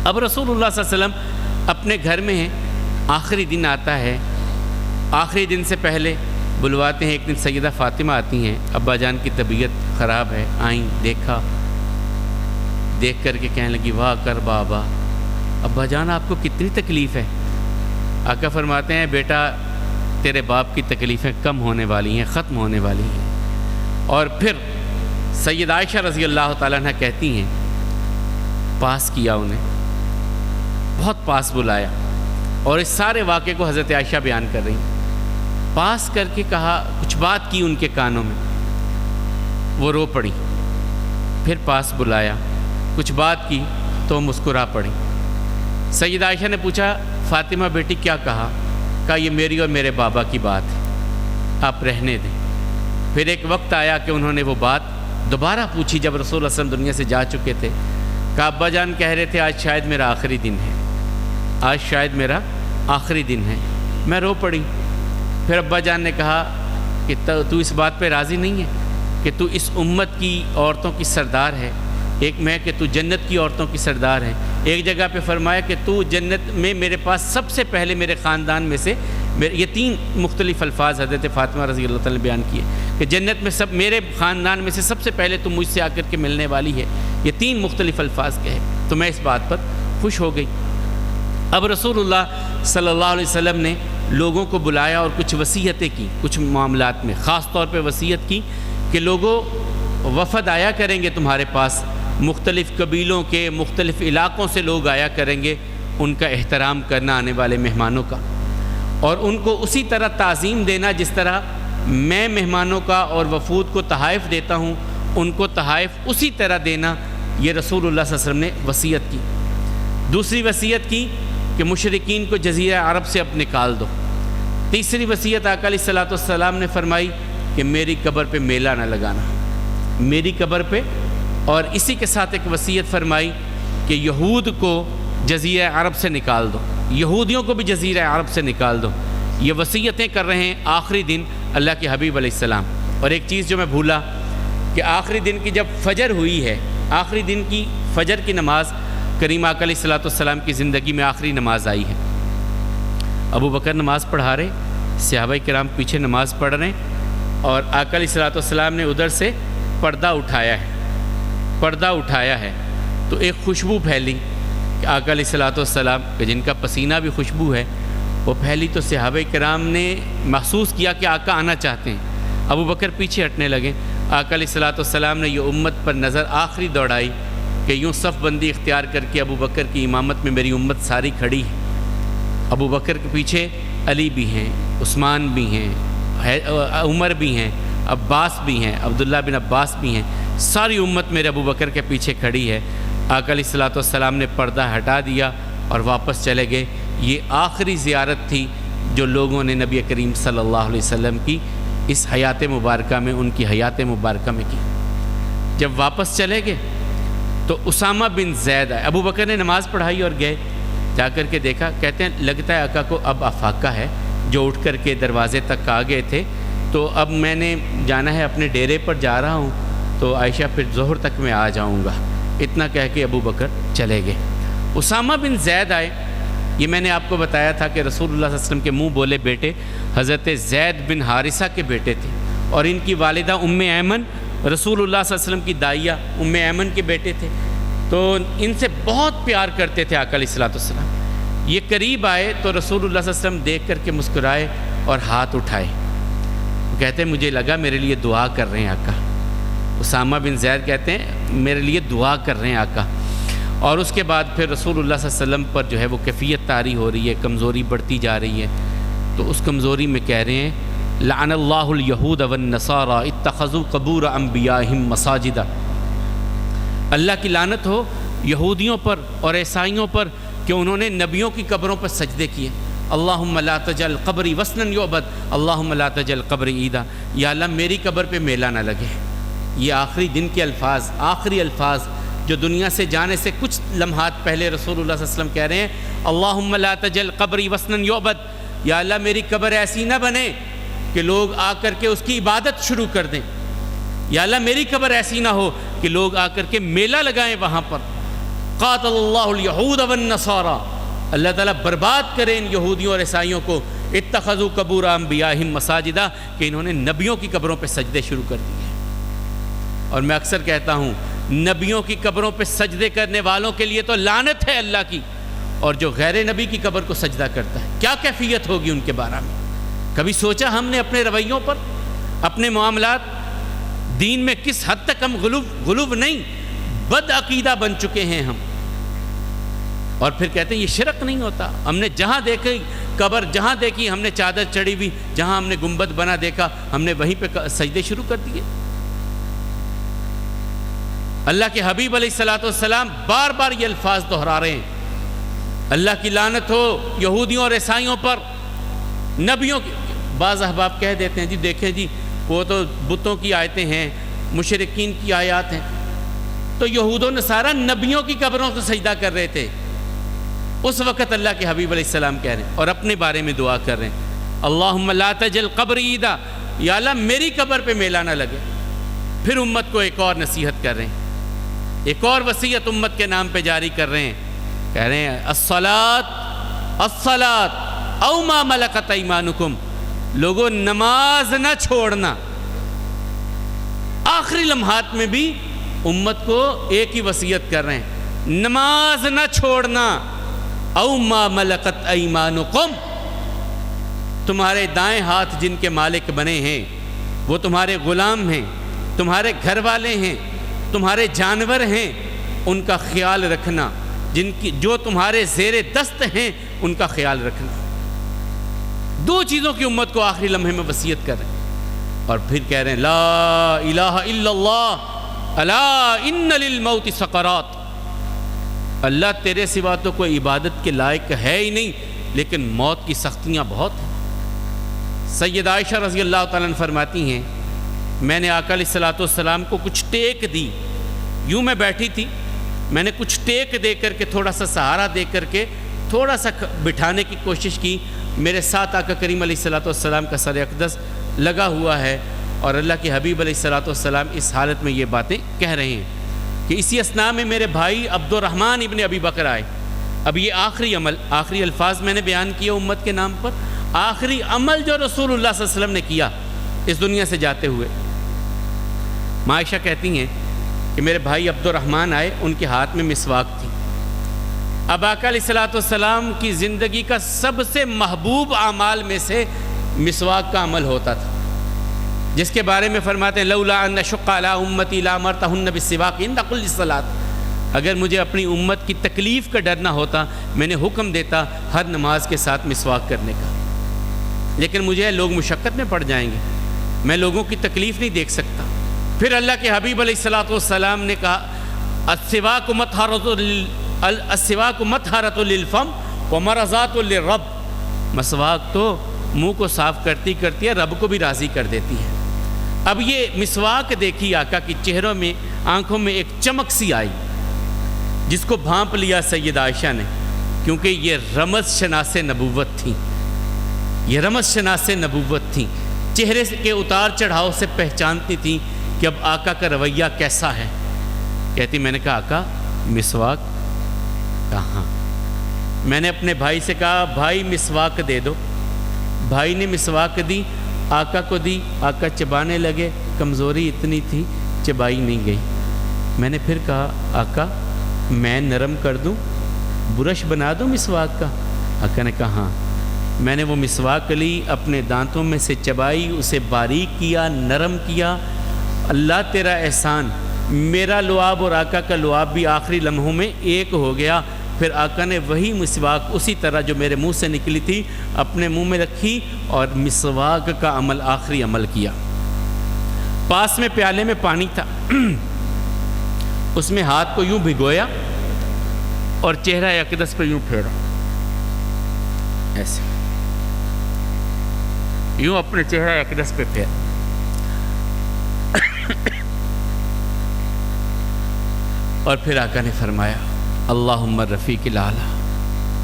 اب رسول اللہ صلی اللہ علیہ وسلم اپنے گھر میں ہیں، آخری دن آتا ہے۔ آخری دن سے پہلے بلواتے ہیں۔ ایک دن سیدہ فاطمہ آتی ہیں، ابا جان کی طبیعت خراب ہے، آئیں، دیکھا، دیکھ کر کے کہنے لگی واہ کر بابا، ابا جان آپ کو کتنی تکلیف ہے؟ آقا فرماتے ہیں بیٹا تیرے باپ کی تکلیفیں کم ہونے والی ہیں، ختم ہونے والی ہیں۔ اور پھر سید عائشہ رضی اللہ تعالیٰ عنہ کہتی ہیں پاس کیا انہیں، بہت پاس بلایا، اور اس سارے واقعے کو حضرت عائشہ بیان کر رہی ہیں۔ پاس کر کے کہا، کچھ بات کی ان کے کانوں میں، وہ رو پڑی۔ پھر پاس بلایا، کچھ بات کی تو مسکرا پڑی۔ سید عائشہ نے پوچھا فاطمہ بیٹی کیا کہا؟ کہا یہ میری اور میرے بابا کی بات ہے، آپ رہنے دیں۔ پھر ایک وقت آیا کہ انہوں نے وہ بات دوبارہ پوچھی جب رسول اللہ صلی اللہ علیہ وسلم دنیا سے جا چکے تھے۔ کہا ابا جان کہہ رہے تھے آج شاید میرا آخری دن ہے، آج شاید میرا آخری دن ہے۔ میں رو پڑی۔ پھر ابا جان نے کہا کہ تو اس بات پہ راضی نہیں ہے کہ تو اس امت کی عورتوں کی سردار ہے، ایک میں کہ تو جنت کی عورتوں کی سردار ہے۔ ایک جگہ پہ فرمایا کہ تو جنت میں میرے پاس سب سے پہلے میرے خاندان میں سے، یہ تین مختلف الفاظ حضرت فاطمہ رضی اللہ تعالیٰ نے بیان کیے کہ جنت میں سب میرے خاندان میں سے سب سے پہلے تو مجھ سے آ کر کے ملنے والی ہے۔ یہ تین مختلف الفاظ کہے تو میں اس بات پر خوش ہو گئی۔ اب رسول اللہ صلی اللہ علیہ وسلم نے لوگوں کو بلایا اور کچھ وصیتیں کی، کچھ معاملات میں خاص طور پہ وصیت کی کہ لوگوں وفد آیا کریں گے تمہارے پاس، مختلف قبیلوں کے مختلف علاقوں سے لوگ آیا کریں گے، ان کا احترام کرنا آنے والے مہمانوں کا، اور ان کو اسی طرح تعظیم دینا جس طرح میں مہمانوں کا اور وفود کو تحائف دیتا ہوں، ان کو تحائف اسی طرح دینا۔ یہ رسول اللہ صلی اللہ علیہ وسلم نے وصیت کی۔ دوسری وصیت کی کہ مشرکین کو جزیرہ عرب سے اب نکال دو۔ تیسری وصیت آقا علیہ الصلوۃ والسلام نے فرمائی کہ میری قبر پہ میلہ نہ لگانا، میری قبر پہ۔ اور اسی کے ساتھ ایک وصیت فرمائی کہ یہود کو جزیرہ عرب سے نکال دو، یہودیوں کو بھی جزیرہ عرب سے نکال دو۔ یہ وصیتیں کر رہے ہیں آخری دن اللہ کے حبیب علیہ السلام۔ اور ایک چیز جو میں بھولا، کہ آخری دن کی جب فجر ہوئی ہے، آخری دن کی فجر کی نماز کریم آقا علیہ الصلوۃ والسلام کی زندگی میں آخری نماز آئی ہے۔ ابو بکر نماز پڑھا رہے، صحابہ کرام پیچھے نماز پڑھ رہے ہیں، اور آقا علیہ الصلوۃ والسلام نے ادھر سے پردہ اٹھایا ہے تو ایک خوشبو پھیلی کہ آقا علیہ الصلوۃ والسلام کہ جن کا پسینہ بھی خوشبو ہے وہ پھیلی، تو صحابہ کرام نے محسوس کیا کہ آقا آنا چاہتے ہیں۔ ابو بکر پیچھے ہٹنے لگے۔ آقا علیہ الصلوۃ والسلام نے یہ امت پر نظر آخری دوڑائی کہ یوں صف بندی اختیار کر کے ابو بکر کی امامت میں میری امت ساری کھڑی ہے۔ ابو بکر کے پیچھے علی بھی ہیں، عثمان بھی ہیں، عمر بھی ہیں، عباس بھی ہیں، عبداللہ بن عباس بھی ہیں، ساری امت میرے ابو بکر کے پیچھے کھڑی ہے۔ آقا علیہ الصلوۃ والسلام نے پردہ ہٹا دیا اور واپس چلے گئے۔ یہ آخری زیارت تھی جو لوگوں نے نبی کریم صلی اللہ علیہ وسلم کی اس حیات مبارکہ میں، ان کی حیات مبارکہ میں کی۔ جب واپس چلے گئے تو اسامہ بن زید آئے۔ ابو بکر نے نماز پڑھائی اور گئے، جا کر کے دیکھا، کہتے ہیں لگتا ہے آقا کو اب افاقہ ہے، جو اٹھ کر کے دروازے تک آ گئے تھے، تو اب میں نے جانا ہے، اپنے ڈیرے پر جا رہا ہوں، تو عائشہ پھر ظہر تک میں آ جاؤں گا، اتنا کہہ کے ابو بکر چلے گئے۔ اسامہ بن زید آئے۔ یہ میں نے آپ کو بتایا تھا کہ رسول اللہ صلی اللہ علیہ وسلم کے منہ بولے بیٹے حضرت زید بن حارثہ کے بیٹے تھے، اور ان کی والدہ ام ایمن رسول اللہ صلی اللہ علیہ وسلم کی دائیہ ام ایمن کے بیٹے تھے، تو ان سے بہت پیار کرتے تھے آقا علیہ الصلوۃ والسلام۔ یہ قریب آئے تو رسول اللہ صلی اللہ علیہ وسلم دیکھ کر کے مسکرائے اور ہاتھ اٹھائے، کہتے ہیں مجھے لگا میرے لیے دعا کر رہے ہیں آقا۔ اسامہ بن زید کہتے ہیں میرے لیے دعا کر رہے ہیں آقا۔ اور اس کے بعد پھر رسول اللہ صلی اللہ علیہ وسلم پر جو ہے وہ کیفیت طاری ہو رہی ہے، کمزوری بڑھتی جا رہی ہے، تو اس کمزوری میں کہہ رہے ہیں لعن اللہ الیہود والنصارى اتخذوا قبور انبیائہم مساجدا۔ اللہ کی لعنت ہو یہودیوں پر اور عیسائیوں پر کہ انہوں نے نبیوں کی قبروں پر سجدے کیے۔ اللہم لا تجعل قبری وثنا یعبد، اللہم لا تجعل قبری عیدا، یا اللہ میری قبر پہ میلہ نہ لگے۔ یہ آخری دن کے الفاظ، آخری الفاظ جو دنیا سے جانے سے کچھ لمحات پہلے رسول اللہ صلی اللہ علیہ وسلم کہہ رہے ہیں اللہم لا تجعل قبری وثنا یعبد، یا اللہ میری قبر ایسی نہ بنے کہ لوگ آ کر کے اس کی عبادت شروع کر دیں، یا اللہ میری قبر ایسی نہ ہو کہ لوگ آ کر کے میلہ لگائیں وہاں پر۔ قاتل اللہ الیہود والنصارى، اللہ تعالیٰ برباد کرے ان یہودیوں اور عیسائیوں کو، اتخذوا قبور انبیائہم مساجدا، کہ انہوں نے نبیوں کی قبروں پہ سجدے شروع کر دیے۔ اور میں اکثر کہتا ہوں نبیوں کی قبروں پہ سجدے کرنے والوں کے لیے تو لعنت ہے اللہ کی، اور جو غیر نبی کی قبر کو سجدہ کرتا ہے کیا کیفیت ہوگی ان کے بارے میں؟ کبھی سوچا ہم نے اپنے رویوں پر، اپنے معاملات، دین میں کس حد تک ہم غلو نہیں، بد عقیدہ بن چکے ہیں ہم، اور پھر کہتے ہیں یہ شرک نہیں ہوتا۔ ہم نے جہاں دیکھی قبر، جہاں دیکھی ہم نے چادر چڑھی ہوئی، جہاں ہم نے گنبد بنا دیکھا ہم نے وہیں پہ سجدے شروع کر دیے۔ اللہ کے حبیب علیہ الصلوۃ والسلام بار بار یہ الفاظ دہرا رہے ہیں اللہ کی لعنت ہو یہودیوں اور عیسائیوں پر، نبیوں کی۔ بعض احباب کہہ دیتے ہیں جی دیکھیں جی وہ تو بتوں کی آیتیں ہیں، مشرکین کی آیات ہیں، تو یہود و نصارہ نبیوں کی قبروں کو سجدہ کر رہے تھے اس وقت۔ اللہ کے حبیب علیہ السلام کہہ رہے ہیں اور اپنے بارے میں دعا کر رہے ہیں اللہم لا تجعل قبری عیدا، یا اللہ میری قبر پہ میلہ نہ لگے۔ پھر امت کو ایک اور نصیحت کر رہے ہیں، ایک اور وصیت امت کے نام پہ جاری کر رہے ہیں، کہہ رہے ہیں الصلاۃ او ما ملکت ایمانکم، لوگوں نماز نہ چھوڑنا۔ آخری لمحات میں بھی امت کو ایک ہی وصیت کر رہے ہیں، نماز نہ چھوڑنا۔ او ما ملکت ایمانکم، تمہارے دائیں ہاتھ جن کے مالک بنے ہیں وہ تمہارے غلام ہیں، تمہارے گھر والے ہیں، تمہارے جانور ہیں، ان کا خیال رکھنا، جو تمہارے زیر دست ہیں ان کا خیال رکھنا۔ دو چیزوں کی امت کو آخری لمحے میں وصیت کر رہے ہیں، اور پھر کہہ رہے ہیں لا الہ الا اللہ الا ان للموت سکرات، اللہ تیرے سوا تو کوئی عبادت کے لائق ہے ہی نہیں، لیکن موت کی سختیاں بہت ہیں۔ سید عائشہ رضی اللہ تعالیٰ عنہ فرماتی ہیں میں نے آقا علیہ الصلوۃ والسلام کو کچھ ٹیک دی، یوں میں بیٹھی تھی، میں نے کچھ ٹیک دے کر کے، تھوڑا سا سہارا دے کر کے تھوڑا سا بٹھانے کی کوشش کی، میرے ساتھ آقا کریم علیہ الصلوۃ والسلام کا سر اقدس لگا ہوا ہے، اور اللہ کے حبیب علیہ الصلوۃ والسلام اس حالت میں یہ باتیں کہہ رہے ہیں۔ کہ اسی اثناء میں میرے بھائی عبد الرحمن ابن ابی بکر آئے. اب یہ آخری عمل، آخری الفاظ میں نے بیان کیا امت کے نام پر، آخری عمل جو رسول اللہ صلی اللہ علیہ وسلم نے کیا اس دنیا سے جاتے ہوئے. عائشہ کہتی ہیں کہ میرے بھائی عبد الرحمن آئے، ان کے ہاتھ میں مسواک تھی. اب آقا علیہ السلام کی زندگی کا سب سے محبوب اعمال میں سے مسواک کا عمل ہوتا تھا، جس کے بارے میں فرماتے ہیں لولا ان اشق علی امتی لامرتہن بالسواک عند کل صلاۃ. اگر مجھے اپنی امت کی تکلیف کا ڈر نہ ہوتا میں نے حکم دیتا ہر نماز کے ساتھ مسواک کرنے کا، لیکن مجھے لوگ مشقت میں پڑ جائیں گے، میں لوگوں کی تکلیف نہیں دیکھ سکتا. پھر اللہ کے حبیب علیہ السلام نے کہا السواک مطہرۃ للفم ومرضات للرب. مسواک تو منہ کو صاف کرتی کرتی ہے، رب کو بھی راضی کر دیتی ہے. اب یہ مسواک دیکھی آقا کی چہروں میں، آنکھوں میں ایک چمک سی آئی، جس کو بھانپ لیا سید عائشہ نے، کیونکہ یہ رمز شناس نبوت تھیں، یہ رمز شناس نبوت تھیں. چہرے کے اتار چڑھاؤ سے پہچانتی تھیں کہ اب آقا کا رویہ کیسا ہے. کہتی میں نے کہا آقا مسواک کہاں؟ میں نے اپنے بھائی سے کہا بھائی مسواک دے دو. بھائی نے مسواک دی، آقا کو دی، آقا چبانے لگے، کمزوری اتنی تھی چبائی نہیں گئی. میں نے پھر کہا آقا میں نرم کر دوں، برش بنا دوں مسواک کا؟ آقا نے کہا ہاں. میں نے وہ مسواک لی، اپنے دانتوں میں سے چبائی، اسے باریک کیا، نرم کیا. اللہ تیرا احسان، میرا لعاب اور آقا کا لعاب بھی آخری لمحوں میں ایک ہو گیا. پھر آقا نے وہی مسواک اسی طرح جو میرے منہ سے نکلی تھی اپنے منہ میں رکھی اور مسواک کا عمل آخری عمل کیا. پاس میں پیالے میں پانی تھا، اس میں ہاتھ کو یوں بھگویا اور چہرہ اقدس پہ یوں پھیرا، ایسے یوں اپنے چہرہ اقدس پہ پھیرا. اور پھر آقا نے فرمایا اللہم الرفیق الاعلی،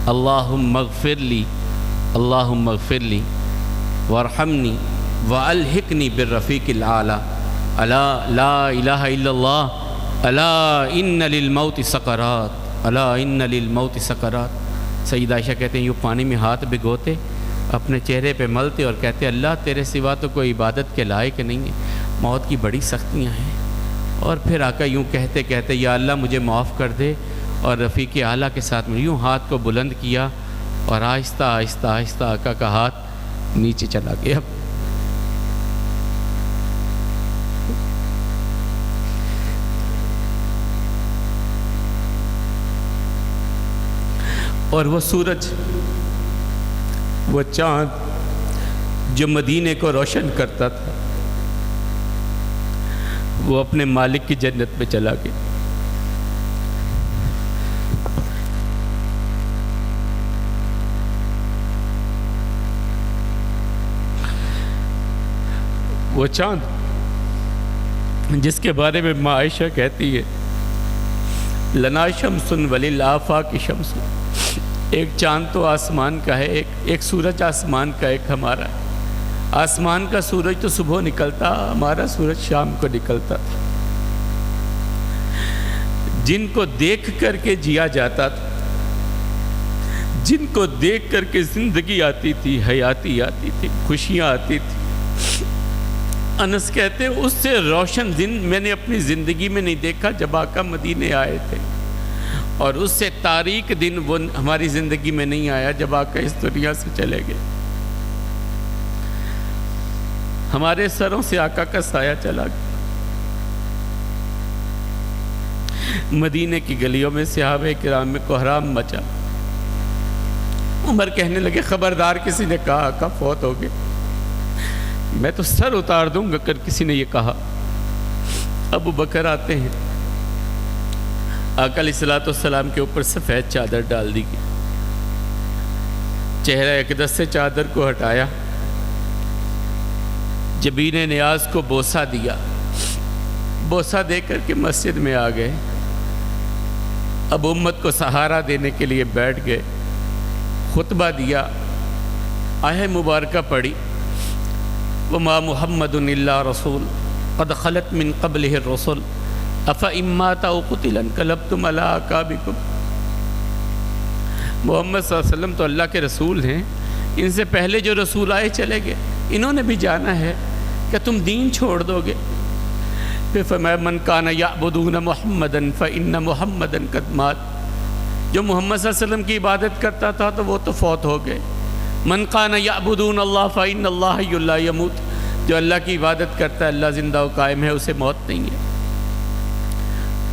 اللہم اغفر لی، اللہم اغفر لی وارحمنی والحقنی بالرفیق الاعلی، الا لا الہ الا اللہ، الا ان للموت سکرات، الا ان للموت سکرات. سیدہ عائشہ کہتے ہیں یوں پانی میں ہاتھ بھگوتے، اپنے چہرے پہ ملتے اور کہتے اللہ تیرے سوا تو کوئی عبادت کے لائق نہیں ہے، موت کی بڑی سختیاں ہیں. اور پھر آقا یوں کہتے کہتے یا اللہ مجھے معاف کر دے، اور رفیق اعلیٰ کے ساتھ میں یوں ہاتھ کو بلند کیا اور آہستہ آہستہ آہستہ آقا کا ہاتھ نیچے چلا گیا. اور وہ سورج، وہ چاند جو مدینے کو روشن کرتا تھا، وہ اپنے مالک کی جنت میں چلا گیا. وہ چاند جس کے بارے میں ماں عائشہ کہتی ہے لنا شمس وللآفاق شمس، ایک چاند تو آسمان کا ہے، ایک سورج آسمان کا، ایک ہمارا. آسمان کا سورج تو صبح نکلتا، ہمارا سورج شام کو نکلتا تھا. جن کو دیکھ کر کے جیا جاتا تھا، جن کو دیکھ کر کے زندگی آتی تھی، حیاتی آتی تھی، خوشیاں آتی تھی. انس کہتے اس سے روشن دن میں نے اپنی زندگی میں نہیں دیکھا جب آقا مدینے آئے تھے، اور اس سے تاریک دن وہ ہماری زندگی میں نہیں آیا جب آقا اس دنیا سے چلے گئے. ہمارے سروں سے آقا کا سایہ چلا گیا. مدینے کی گلیوں میں صحابہ کرام میں کوہرام مچا. عمر کہنے لگے خبردار کسی نے کہا آقا فوت ہو گئے، میں تو سر اتار دوں گا اگر کسی نے یہ کہا. ابو بکر آتے ہیں، آقا علیہ السلام کے اوپر سفید چادر ڈال دی گئی. چہرہ اقدس سے چادر کو ہٹایا، جبین نیاز کو بوسہ دیا، بوسہ دے کر کے مسجد میں آ گئے. اب امت کو سہارا دینے کے لیے بیٹھ گئے. خطبہ دیا، آیہ مبارکہ پڑھی وَمَا مُحَمَّدٌ إِلَّا رَسُولٌ قَدْ خَلَتْ مِن قَبْلِهِ الرُّسُلُ افإن مات أو قتل انقلبتم على أعقابكم۔ محمد صلی اللہ علیہ وسلم تو اللہ کے رسول ہیں، ان سے پہلے جو رسول آئے چلے گئے، انہوں نے بھی جانا ہے کہ تم دین چھوڑ دو گے؟ پھر فرمایا من کان یعبدون محمدا فإن محمدا قد مات، جو محمد صلی اللہ علیہ وسلم کی عبادت کرتا تھا تو وہ تو فوت ہو گئے۔ من کان یعبدون اللہ فإن اللہ حی لا یموت، جو اللہ کی عبادت کرتا ہے اللہ زندہ و قائم ہے، اسے موت نہیں ہے۔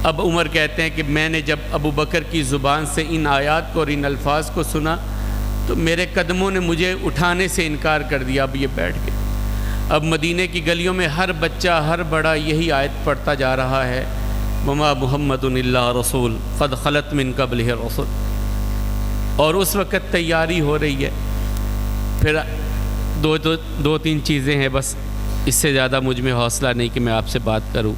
اب عمر کہتے ہیں کہ میں نے جب ابو بکر کی زبان سے ان آیات کو اور ان الفاظ کو سنا تو میرے قدموں نے مجھے اٹھانے سے انکار کر دیا، اب یہ بیٹھ گئے۔ اب مدینہ کی گلیوں میں ہر بچہ ہر بڑا یہی آیت پڑھتا جا رہا ہے، وما محمد الا رسول قد خلت من قبلہ الرسل، اور اس وقت تیاری ہو رہی ہے۔ پھر دو تین چیزیں ہیں بس، اس سے زیادہ مجھ میں حوصلہ نہیں کہ میں آپ سے بات کروں۔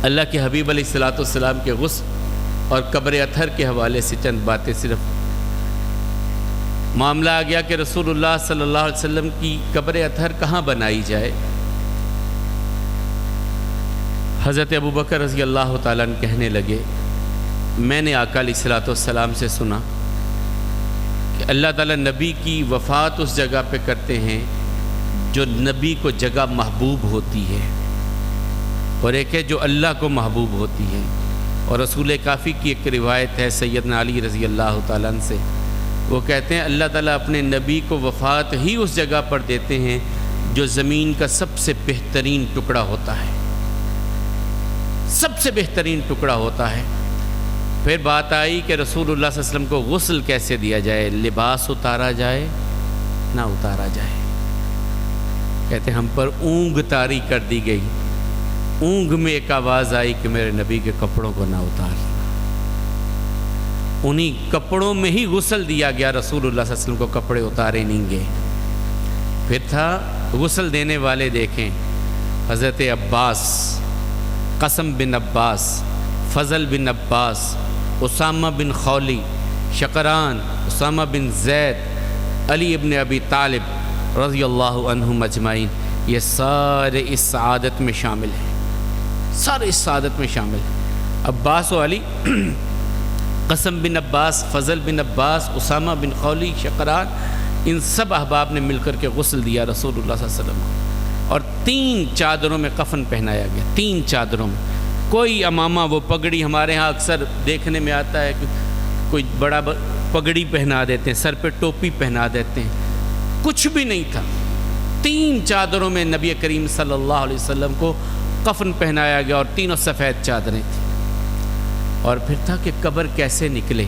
اللہ کے حبیب علیہ الصلوۃ والسلام کے غسل اور قبر اطہر کے حوالے سے چند باتیں۔ صرف معاملہ آ گیا کہ رسول اللہ صلی اللہ علیہ وسلم کی قبر اطہر کہاں بنائی جائے۔ حضرت ابو بکر رضی اللہ تعالیٰ عنہ کہنے لگے، میں نے آقا علیہ الصلوۃ والسلام سے سنا کہ اللہ تعالیٰ نبی کی وفات اس جگہ پہ کرتے ہیں جو نبی کو جگہ محبوب ہوتی ہے، اور ایک ہے جو اللہ کو محبوب ہوتی ہے۔ اور رسول کافی کی ایک روایت ہے سیدنا علی رضی اللہ تعالیٰ عنہ سے، وہ کہتے ہیں اللہ تعالیٰ اپنے نبی کو وفات ہی اس جگہ پر دیتے ہیں جو زمین کا سب سے بہترین ٹکڑا ہوتا ہے، سب سے بہترین ٹکڑا ہوتا ہے۔ پھر بات آئی کہ رسول اللہ صلی اللہ علیہ وسلم کو غسل کیسے دیا جائے، لباس اتارا جائے نہ اتارا جائے۔ کہتے ہیں ہم پر اونگ طاری کر دی گئی، اونگ میں ایک آواز آئی کہ میرے نبی کے کپڑوں کو نہ اتارنا۔ انہی کپڑوں میں ہی غسل دیا گیا، رسول اللہ صلی اللہ علیہ وسلم کو کپڑے اتارے نہیں گئے۔ پھر تھا غسل دینے والے دیکھیں، حضرت عباس، قاسم بن عباس، فضل بن عباس، اسامہ بن خولی، شقران، اسامہ بن زید، علی ابن ابی طالب رضی اللہ عنہم اجمعین، یہ سارے اس سعادت میں شامل ہیں، سارے اس سعادت میں شامل ہیں۔ عباس و علی، قاسم بن عباس، فضل بن عباس، اسامہ بن خولی، شقران، ان سب احباب نے مل کر کے غسل دیا رسول اللہ صلی اللہ علیہ وسلم کو، اور 3 چادروں میں کفن پہنایا گیا، 3 چادروں میں۔ کوئی امامہ، وہ پگڑی ہمارے ہاں اکثر دیکھنے میں آتا ہے کہ کوئی بڑا پگڑی پہنا دیتے ہیں، سر پہ ٹوپی پہنا دیتے ہیں، کچھ بھی نہیں تھا۔ 3 چادروں میں نبی کریم صلی اللہ علیہ وسلم کو کفن پہنایا گیا، اور تینوں سفید چادریں تھیں۔ اور پھر تھا کہ قبر کیسے نکلے۔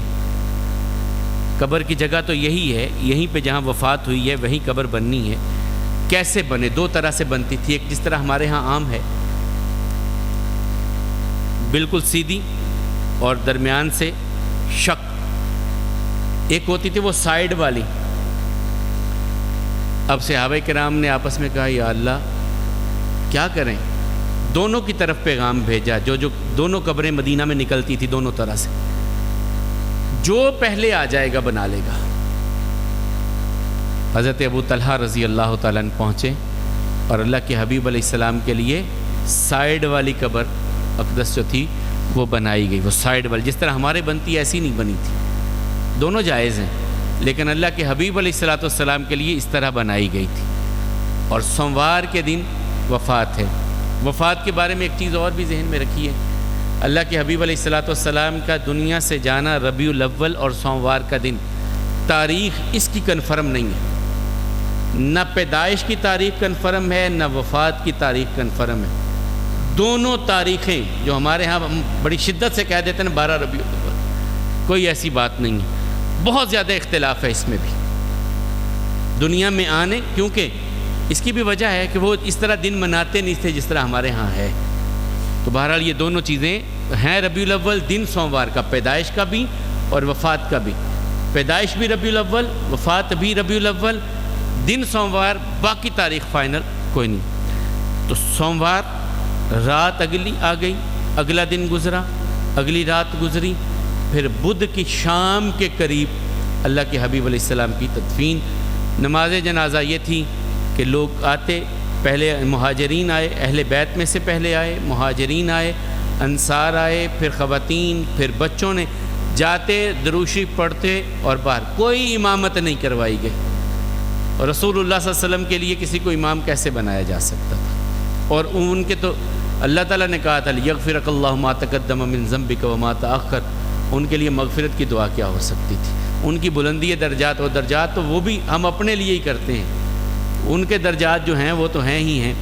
قبر کی جگہ تو یہی ہے، یہیں پہ جہاں وفات ہوئی ہے وہیں قبر بننی ہے۔ کیسے بنے؟ 2 طرح سے بنتی تھی، ایک جس طرح ہمارے ہاں عام ہے، بالکل سیدھی اور درمیان سے شق، ایک ہوتی تھی وہ سائیڈ والی۔ اب صحابہ کرام نے آپس میں کہا یا اللہ کیا کریں، دونوں کی طرف پیغام بھیجا، جو دونوں قبریں مدینہ میں نکلتی تھی دونوں طرح سے، جو پہلے آ جائے گا بنا لے گا۔ حضرت ابو طلحہ رضی اللہ تعالیٰ عنہ پہنچے اور اللہ کے حبیب علیہ السلام کے لیے سائیڈ والی قبر اقدس جو تھی وہ بنائی گئی، وہ سائیڈ والی، جس طرح ہمارے بنتی ایسی نہیں بنی تھی، دونوں جائز ہیں، لیکن اللہ کے حبیب علیہ الصلوۃ والسلام کے لیے اس طرح بنائی گئی تھی۔ اور سوموار کے دن وفات ہے۔ وفات کے بارے میں ایک چیز اور بھی ذہن میں رکھیے، اللہ کے حبیب علیہ الصلوۃ والسلام کا دنیا سے جانا ربیع الاول اور سوموار کا دن، تاریخ اس کی کنفرم نہیں ہے، نہ پیدائش کی تاریخ کنفرم ہے نہ وفات کی تاریخ کنفرم ہے۔ دونوں تاریخیں جو ہمارے ہاں بڑی شدت سے کہہ دیتے ہیں 12 ربیع الاول، کوئی ایسی بات نہیں ہے، بہت زیادہ اختلاف ہے اس میں بھی دنیا میں آنے، کیونکہ اس کی بھی وجہ ہے کہ وہ اس طرح دن مناتے نہیں تھے جس طرح ہمارے ہاں ہے۔ تو بہرحال یہ دونوں چیزیں ہیں، ربیع الاول دن سوموار کا، پیدائش کا بھی اور وفات کا بھی، پیدائش بھی ربیع الاول، وفات بھی ربیع الاول، دن سوموار، باقی تاریخ فائنل کوئی نہیں۔ تو سوموار رات اگلی آ گئی، اگلا دن گزرا، اگلی رات گزری، پھر بدھ کی شام کے قریب اللہ کے حبیب علیہ السلام کی تدفین۔ نماز جنازہ یہ تھی کہ لوگ آتے، پہلے مہاجرین آئے، اہل بیت میں سے پہلے آئے، مہاجرین آئے، انصار آئے، پھر خواتین، پھر بچوں نے، جاتے دروشی پڑھتے اور باہر، کوئی امامت نہیں کروائی گئی. اور رسول اللہ صلی اللہ علیہ وسلم کے لیے کسی کو امام کیسے بنایا جا سکتا تھا؟ اور ان کے تو اللہ تعالیٰ نے کہا تھا لیغفرک اللہ ما تقدم من ذنبک وما تأخر، ان کے لیے مغفرت کی دعا کیا ہو سکتی تھی؟ ان کی بلندی درجات اور درجات تو وہ بھی ہم اپنے لیے ہی کرتے ہیں، ان کے درجات جو ہیں وہ تو ہیں ہی ہیں.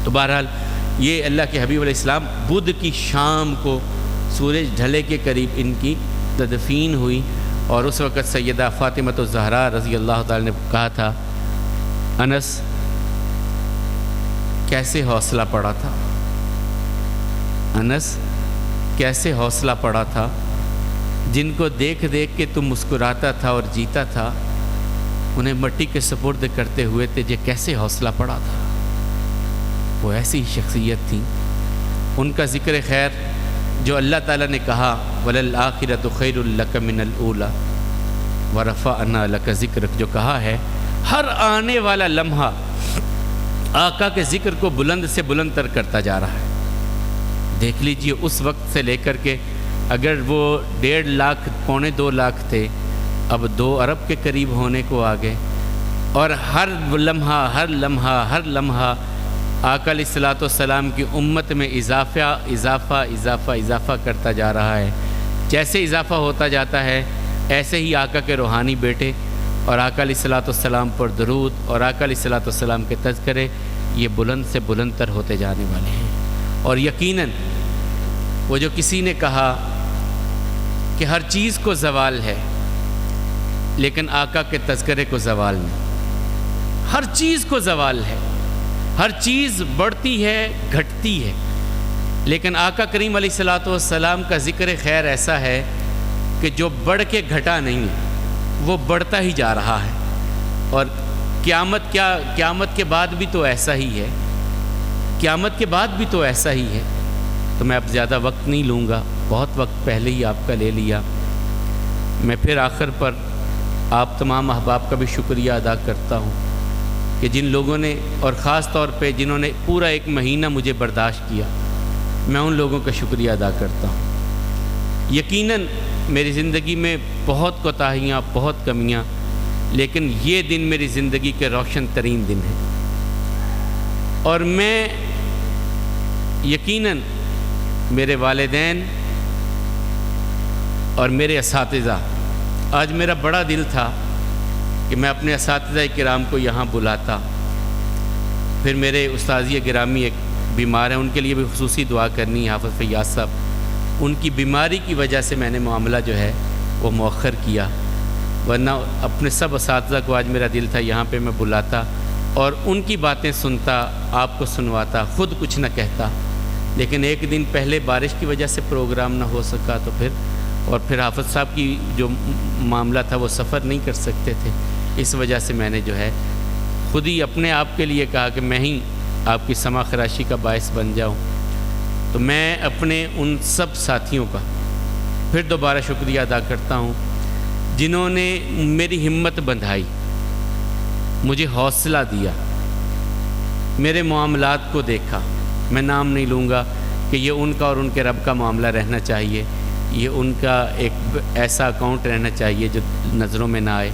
تو بہرحال یہ اللہ کے حبیب علیہ السلام بدھ کی شام کو سورج ڈھلے کے قریب ان کی تدفین ہوئی. اور اس وقت سیدہ فاطمہ الزہرا رضی اللہ تعالی نے کہا تھا، انس کیسے حوصلہ پڑا تھا، انس کیسے حوصلہ پڑا تھا، جن کو دیکھ دیکھ کے تم مسکراتا تھا اور جیتا تھا، انہیں مٹی کے سپرد کرتے ہوئے تجھے کیسے حوصلہ پڑا تھا. وہ ایسی شخصیت تھی. ان کا ذکر خیر جو اللہ تعالیٰ نے کہا وَلَلْآخِرَةُ خَيْرٌ لَكَ مِنَ الْأُولَى وَرَفَعْنَا لَكَ ذِكْرَكَ، جو کہا ہے ہر آنے والا لمحہ آقا کے ذکر کو بلند سے بلند تر کرتا جا رہا ہے. دیکھ لیجئے اس وقت سے لے کر کے اگر وہ 1.5 لاکھ پونے 2 لاکھ تھے، اب 2 ارب کے قریب ہونے کو آ گئے. اور ہر لمحہ آقا علیہ الصلوۃ والسلام کی امت میں اضافہ کرتا جا رہا ہے. جیسے اضافہ ہوتا جاتا ہے ایسے ہی آقا کے روحانی بیٹے اور آقا علیہ الصلوۃ والسلام پر درود اور آقا علیہ الصلوۃ والسلام کے تذکرے یہ بلند سے بلند تر ہوتے جانے والے ہیں. اور یقیناً وہ جو کسی نے کہا کہ ہر چیز کو زوال ہے لیکن آقا کے تذکرے کو زوال نہیں. ہر چیز کو زوال ہے، ہر چیز بڑھتی ہے گھٹتی ہے، لیکن آقا کریم علیہ الصلوۃ والسلام کا ذکر خیر ایسا ہے کہ جو بڑھ کے گھٹا نہیں ہے، وہ بڑھتا ہی جا رہا ہے. اور قیامت کے بعد بھی تو ایسا ہی ہے، قیامت کے بعد بھی تو ایسا ہی ہے. تو میں اب زیادہ وقت نہیں لوں گا، بہت وقت پہلے ہی آپ کا لے لیا. میں پھر آخر پر آپ تمام احباب کا بھی شکریہ ادا کرتا ہوں کہ جن لوگوں نے، اور خاص طور پہ جنہوں نے پورا 1 مہینہ مجھے برداشت کیا، میں ان لوگوں کا شکریہ ادا کرتا ہوں. یقیناً میری زندگی میں بہت کوتاہیاں، بہت کمیاں، لیکن یہ دن میری زندگی کے روشن ترین دن ہیں. اور میں یقیناً میرے والدین اور میرے اساتذہ، آج میرا بڑا دل تھا کہ میں اپنے اساتذہ کرام کو یہاں بلاتا. پھر میرے استاذی گرامی ایک بیمار ہیں، ان کے لیے بھی خصوصی دعا کرنی ہے، حافظ فیاض صاحب. ان کی بیماری کی وجہ سے میں نے معاملہ جو ہے وہ مؤخر کیا، ورنہ اپنے سب اساتذہ کو آج میرا دل تھا یہاں پہ میں بلاتا اور ان کی باتیں سنتا، آپ کو سنواتا، خود کچھ نہ کہتا. لیکن ایک دن پہلے بارش کی وجہ سے پروگرام نہ ہو سکا، تو پھر حافظ صاحب کی جو معاملہ تھا وہ سفر نہیں کر سکتے تھے، اس وجہ سے میں نے جو ہے خود ہی اپنے آپ کے لیے کہا کہ میں ہی آپ کی سما خراشی کا باعث بن جاؤں. تو میں اپنے ان سب ساتھیوں کا پھر دوبارہ شکریہ ادا کرتا ہوں جنہوں نے میری ہمت بندھائی، مجھے حوصلہ دیا، میرے معاملات کو دیکھا. میں نام نہیں لوں گا کہ یہ ان کا اور ان کے رب کا معاملہ رہنا چاہیے، یہ ان کا ایک ایسا اکاؤنٹ رہنا چاہیے جو نظروں میں نہ آئے.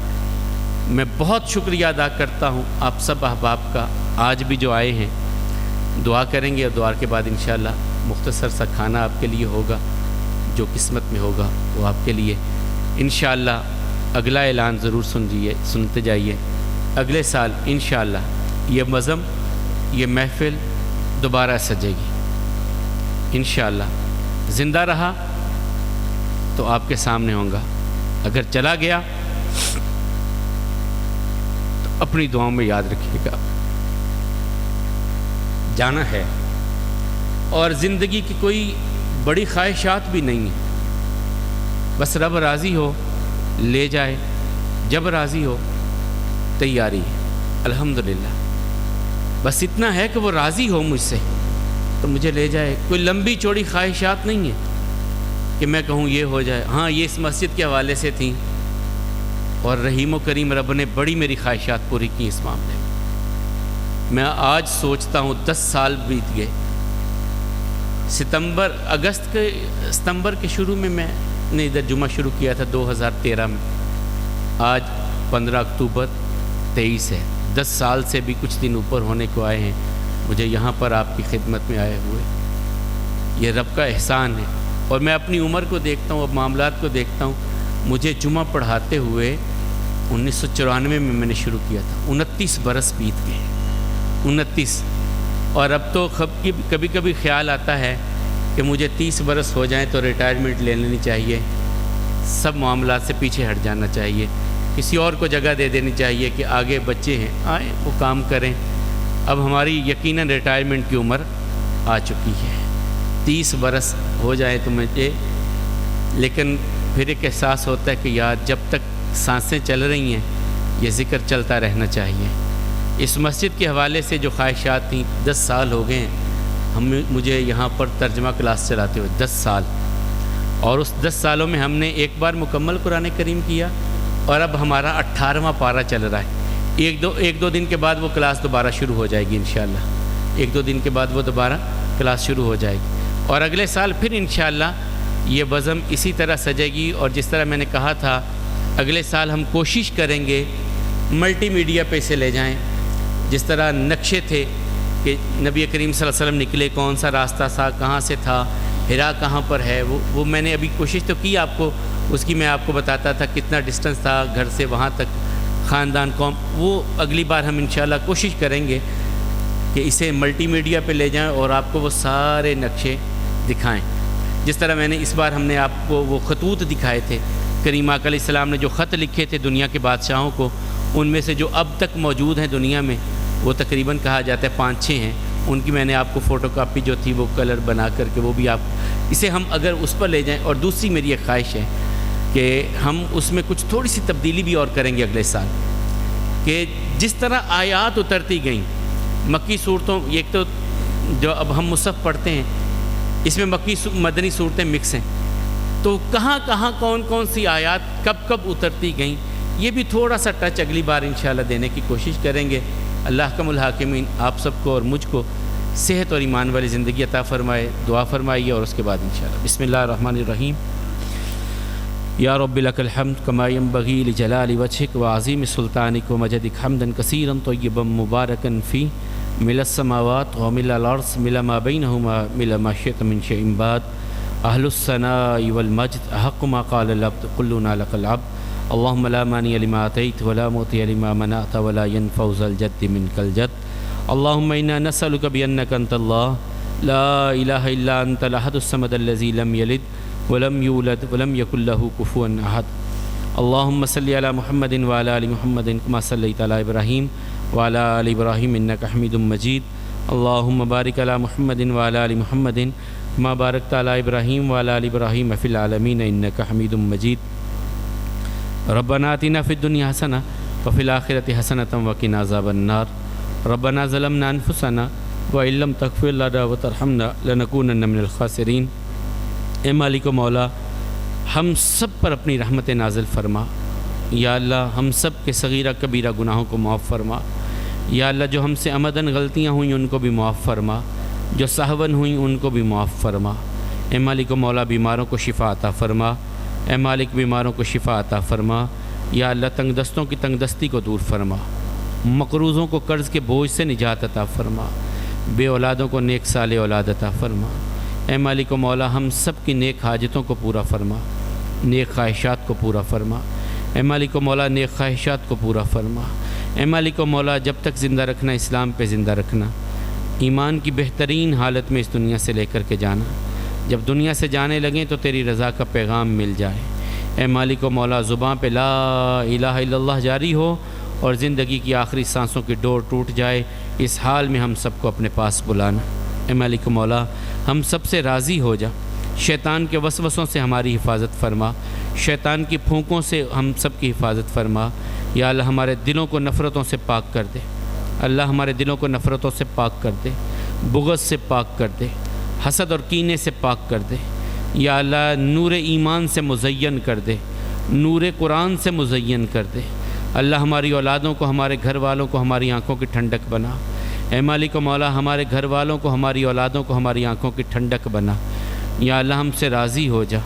میں بہت شکریہ ادا کرتا ہوں آپ سب احباب کا، آج بھی جو آئے ہیں. دعا کریں گے اور دعا کے بعد انشاءاللہ مختصر سا کھانا آپ کے لیے ہوگا، جو قسمت میں ہوگا وہ آپ کے لیے. انشاءاللہ اگلا اعلان ضرور سنتے جائیے. اگلے سال انشاءاللہ یہ مزم، یہ محفل دوبارہ سجے گی انشاءاللہ. زندہ رہا تو آپ کے سامنے ہوں گا، اگر چلا گیا تو اپنی دعاؤں میں یاد رکھیے گا. جانا ہے اور زندگی کی کوئی بڑی خواہشات بھی نہیں ہیں، بس رب راضی ہو لے جائے، جب راضی ہو تیاری ہے. الحمدللہ بس اتنا ہے کہ وہ راضی ہو مجھ سے تو مجھے لے جائے. کوئی لمبی چوڑی خواہشات نہیں ہیں کہ میں کہوں یہ ہو جائے. ہاں یہ اس مسجد کے حوالے سے تھیں اور رحیم و کریم رب نے بڑی میری خواہشات پوری کی اس معاملے میں. میں آج سوچتا ہوں 10 سال بیت گئے، ستمبر کے شروع میں نے ادھر جمعہ شروع کیا تھا 2013 میں. آج 15 اکتوبر 23 ہے. 10 سال سے بھی کچھ دن اوپر ہونے کو آئے ہیں مجھے یہاں پر آپ کی خدمت میں آئے ہوئے. یہ رب کا احسان ہے. اور میں اپنی عمر کو دیکھتا ہوں، اب معاملات کو دیکھتا ہوں. مجھے جمعہ پڑھاتے ہوئے 1994 میں میں نے شروع کیا تھا. 29 برس بیت گئے. 29. اور اب تو کبھی کبھی خیال آتا ہے کہ مجھے 30 برس ہو جائیں تو ریٹائرمنٹ لے لینی چاہیے. سب معاملات سے پیچھے ہٹ جانا چاہیے. کسی اور کو جگہ دے دینی چاہیے کہ آگے بچے ہیں، آئیں وہ کام کریں. اب ہماری یقیناً ریٹائرمنٹ کی عمر آ چکی ہے. 30 برس ہو جائے تو مجھے، لیکن پھر ایک احساس ہوتا ہے کہ یار جب تک سانسیں چل رہی ہیں یہ ذکر چلتا رہنا چاہیے. اس مسجد کے حوالے سے جو خواہشات تھیں، 10 سال ہو گئے ہیں مجھے یہاں پر ترجمہ کلاس چلاتے ہوئے. 10 سال. اور اس 10 سالوں میں ہم نے ایک بار مکمل قرآن کریم کیا اور اب ہمارا 18واں پارہ چل رہا ہے. ایک دو دن کے بعد وہ کلاس دوبارہ شروع ہو جائے گی انشاءاللہ. 1-2 دن کے بعد وہ دوبارہ کلاس شروع ہو جائے گی. اور اگلے سال پھر انشاءاللہ یہ بزم اسی طرح سجے گی. اور جس طرح میں نے کہا تھا اگلے سال ہم کوشش کریں گے ملٹی میڈیا پہ سے لے جائیں. جس طرح نقشے تھے کہ نبی کریم صلی اللہ علیہ وسلم نکلے، کون سا راستہ تھا، کہاں سے تھا، ہرا کہاں پر ہے، وہ میں نے ابھی کوشش تو کی آپ کو اس کی. میں آپ کو بتاتا تھا کتنا ڈسٹنس تھا گھر سے وہاں تک، خاندان قوم. وہ اگلی بار ہم انشاءاللہ کوشش کریں گے کہ اسے ملٹی میڈیا پہ لے جائیں اور آپ کو وہ سارے نقشے دکھائیں. جس طرح میں نے اس بار ہم نے آپ کو وہ خطوط دکھائے تھے. کریم آقا علیہ السلام نے جو خط لکھے تھے دنیا کے بادشاہوں کو، ان میں سے جو اب تک موجود ہیں دنیا میں وہ تقریباً کہا جاتا ہے 5-6 ہیں. ان کی میں نے آپ کو فوٹو کاپی جو تھی وہ کلر بنا کر کے وہ بھی آپ اسے ہم اگر اس پر لے جائیں. اور دوسری میری ایک خواہش ہے کہ ہم اس میں کچھ تھوڑی سی تبدیلی بھی اور کریں گے اگلے سال. کہ جس طرح آیات اترتی گئیں مکی صورتوں، ایک تو جو اب ہم مصحف پڑھتے ہیں اس میں مکی مدنی صورتیں مکس ہیں، تو کہاں کہاں کون سی آیات کب اترتی گئیں، یہ بھی تھوڑا سا ٹچ اگلی بار انشاءاللہ دینے کی کوشش کریں گے. اللہ احکم الحاکمین آپ سب کو اور مجھ کو صحت اور ایمان والی زندگی عطا فرمائے. دعا فرمائیے اور اس کے بعد انشاءاللہ. بسم اللہ الرحمن الرحیم. یا رب لک الحمد کما ینبغی لجلال وجہک وعظیم سلطانک ومجدک حمدا کثیرا طیبا مبارکا فی مل السماوات ومل الارض مل ما بینہما مل ما شئت من شیء بعد. اہل الثناء والمجد احق ما قال العبد كلنا لك العبد. اللهم لا مانع لما أعطيت ولا معطي لما منعت ولا ينفع ذا الجد منك الجد. اللهم إنا نسألك بأنك أنت الله لا إله إلا أنت الأحد الصمد الذي لم يلد ولم يولد ولم يكن له كفوا أحد. اللهم صل على محمد وعلى آل محمد كما صليت على إبراهيم وعلى آل إبراهيم إنك حميد مجيد. اللهم بارك على محمد وعلى آل محمد كما باركت على إبراهيم وعلى آل إبراهيم في العالمين إنك حميد مجيد. ربنا آتنا فی الدنیا حسنہ وفی الآخرۃ حسنۃ وقنا عذاب النار. ربنا ظلمنا انفسنا وإن لم تغفر لنا وترحمنا لنکونن من الخاسرین. اے مالک و مولا ہم سب پر اپنی رحمت نازل فرما. یا اللہ ہم سب کے صغیرہ کبیرہ گناہوں کو معاف فرما. یا اللہ جو ہم سے عمدن غلطیاں ہوئیں ان کو بھی معاف فرما، جو سہون ہوئیں ان کو بھی معاف فرما. اے مالک و مولا بیماروں کو شفا عطا فرما. اے مالک بیماروں کو شفا عطا فرما. یا اللہ تنگ دستوں کی تنگ دستی کو دور فرما. مقروضوں کو قرض کے بوجھ سے نجات عطا فرما. بے اولادوں کو نیک صالح اولاد عطا فرما. اے مالک و مولا ہم سب کی نیک حاجتوں کو پورا فرما، نیک خواہشات کو پورا فرما. اے مالک و مولا نیک خواہشات کو پورا فرما. اے مالک و مولا جب تک زندہ رکھنا اسلام پہ زندہ رکھنا، ایمان کی بہترین حالت میں اس دنیا سے لے کر کے جانا. جب دنیا سے جانے لگیں تو تیری رضا کا پیغام مل جائے. اے مالک و مولا زباں پہ لا الہ الا اللہ جاری ہو اور زندگی کی آخری سانسوں کی ڈور ٹوٹ جائے. اس حال میں ہم سب کو اپنے پاس بلانا. اے مالک و مولا ہم سب سے راضی ہو جا. شیطان کے وسوسوں سے ہماری حفاظت فرما. شیطان کی پھونکوں سے ہم سب کی حفاظت فرما. یا اللہ ہمارے دلوں کو نفرتوں سے پاک کر دے. اللہ ہمارے دلوں کو نفرتوں سے پاک کر دے، بغض سے پاک کر دے، حسد اور کینے سے پاک کر دے. یا اللہ نور ایمان سے مزین کر دے، نور قرآن سے مزین کر دے. اللہ ہماری اولادوں کو، ہمارے گھر والوں کو ہماری آنکھوں کی ٹھنڈک بنا. اے مالک و مولا ہمارے گھر والوں کو، ہماری اولادوں کو ہماری آنکھوں کی ٹھنڈک بنا۔ یا اللہ ہم سے راضی ہو جا،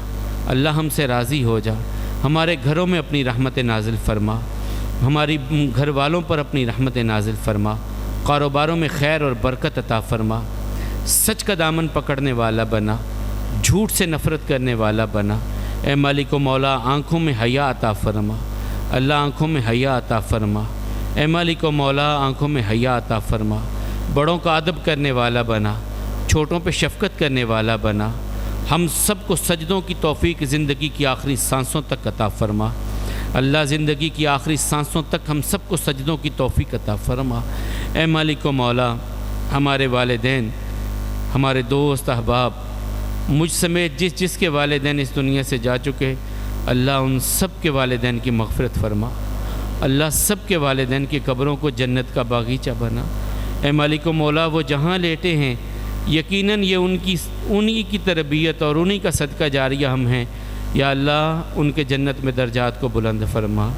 اللہ ہم سے راضی ہو جا، ہمارے گھروں میں اپنی رحمت نازل فرما، ہماری گھر والوں پر اپنی رحمت نازل فرما، کاروباروں میں خیر اور برکت عطا فرما، سچ کا دامن پکڑنے والا بنا، جھوٹ سے نفرت کرنے والا بنا۔ اے مالک و مولا آنکھوں میں حیا عطا فرما، اللہ آنکھوں میں حیا عطا فرما۔ اے مالک و مولا آنکھوں میں حیا عطا فرما، بڑوں کا ادب کرنے والا بنا، چھوٹوں پہ شفقت کرنے والا بنا، ہم سب کو سجدوں کی توفیق زندگی کی آخری سانسوں تک عطا فرما۔ اللہ زندگی کی آخری سانسوں تک ہم سب کو سجدوں کی توفیق عطا فرما۔ اے مالک و مولا ہمارے والدین، ہمارے دوست احباب، مجھ سمیت جس کے والدین اس دنیا سے جا چکے، اللہ ان سب کے والدین کی مغفرت فرما، اللہ سب کے والدین کی قبروں کو جنت کا باغیچہ بنا۔ اے مالک و مولا وہ جہاں لیٹے ہیں یقیناً یہ انہی کی تربیت اور انہی کا صدقہ جاریہ ہم ہیں، یا اللہ ان کے جنت میں درجات کو بلند فرما۔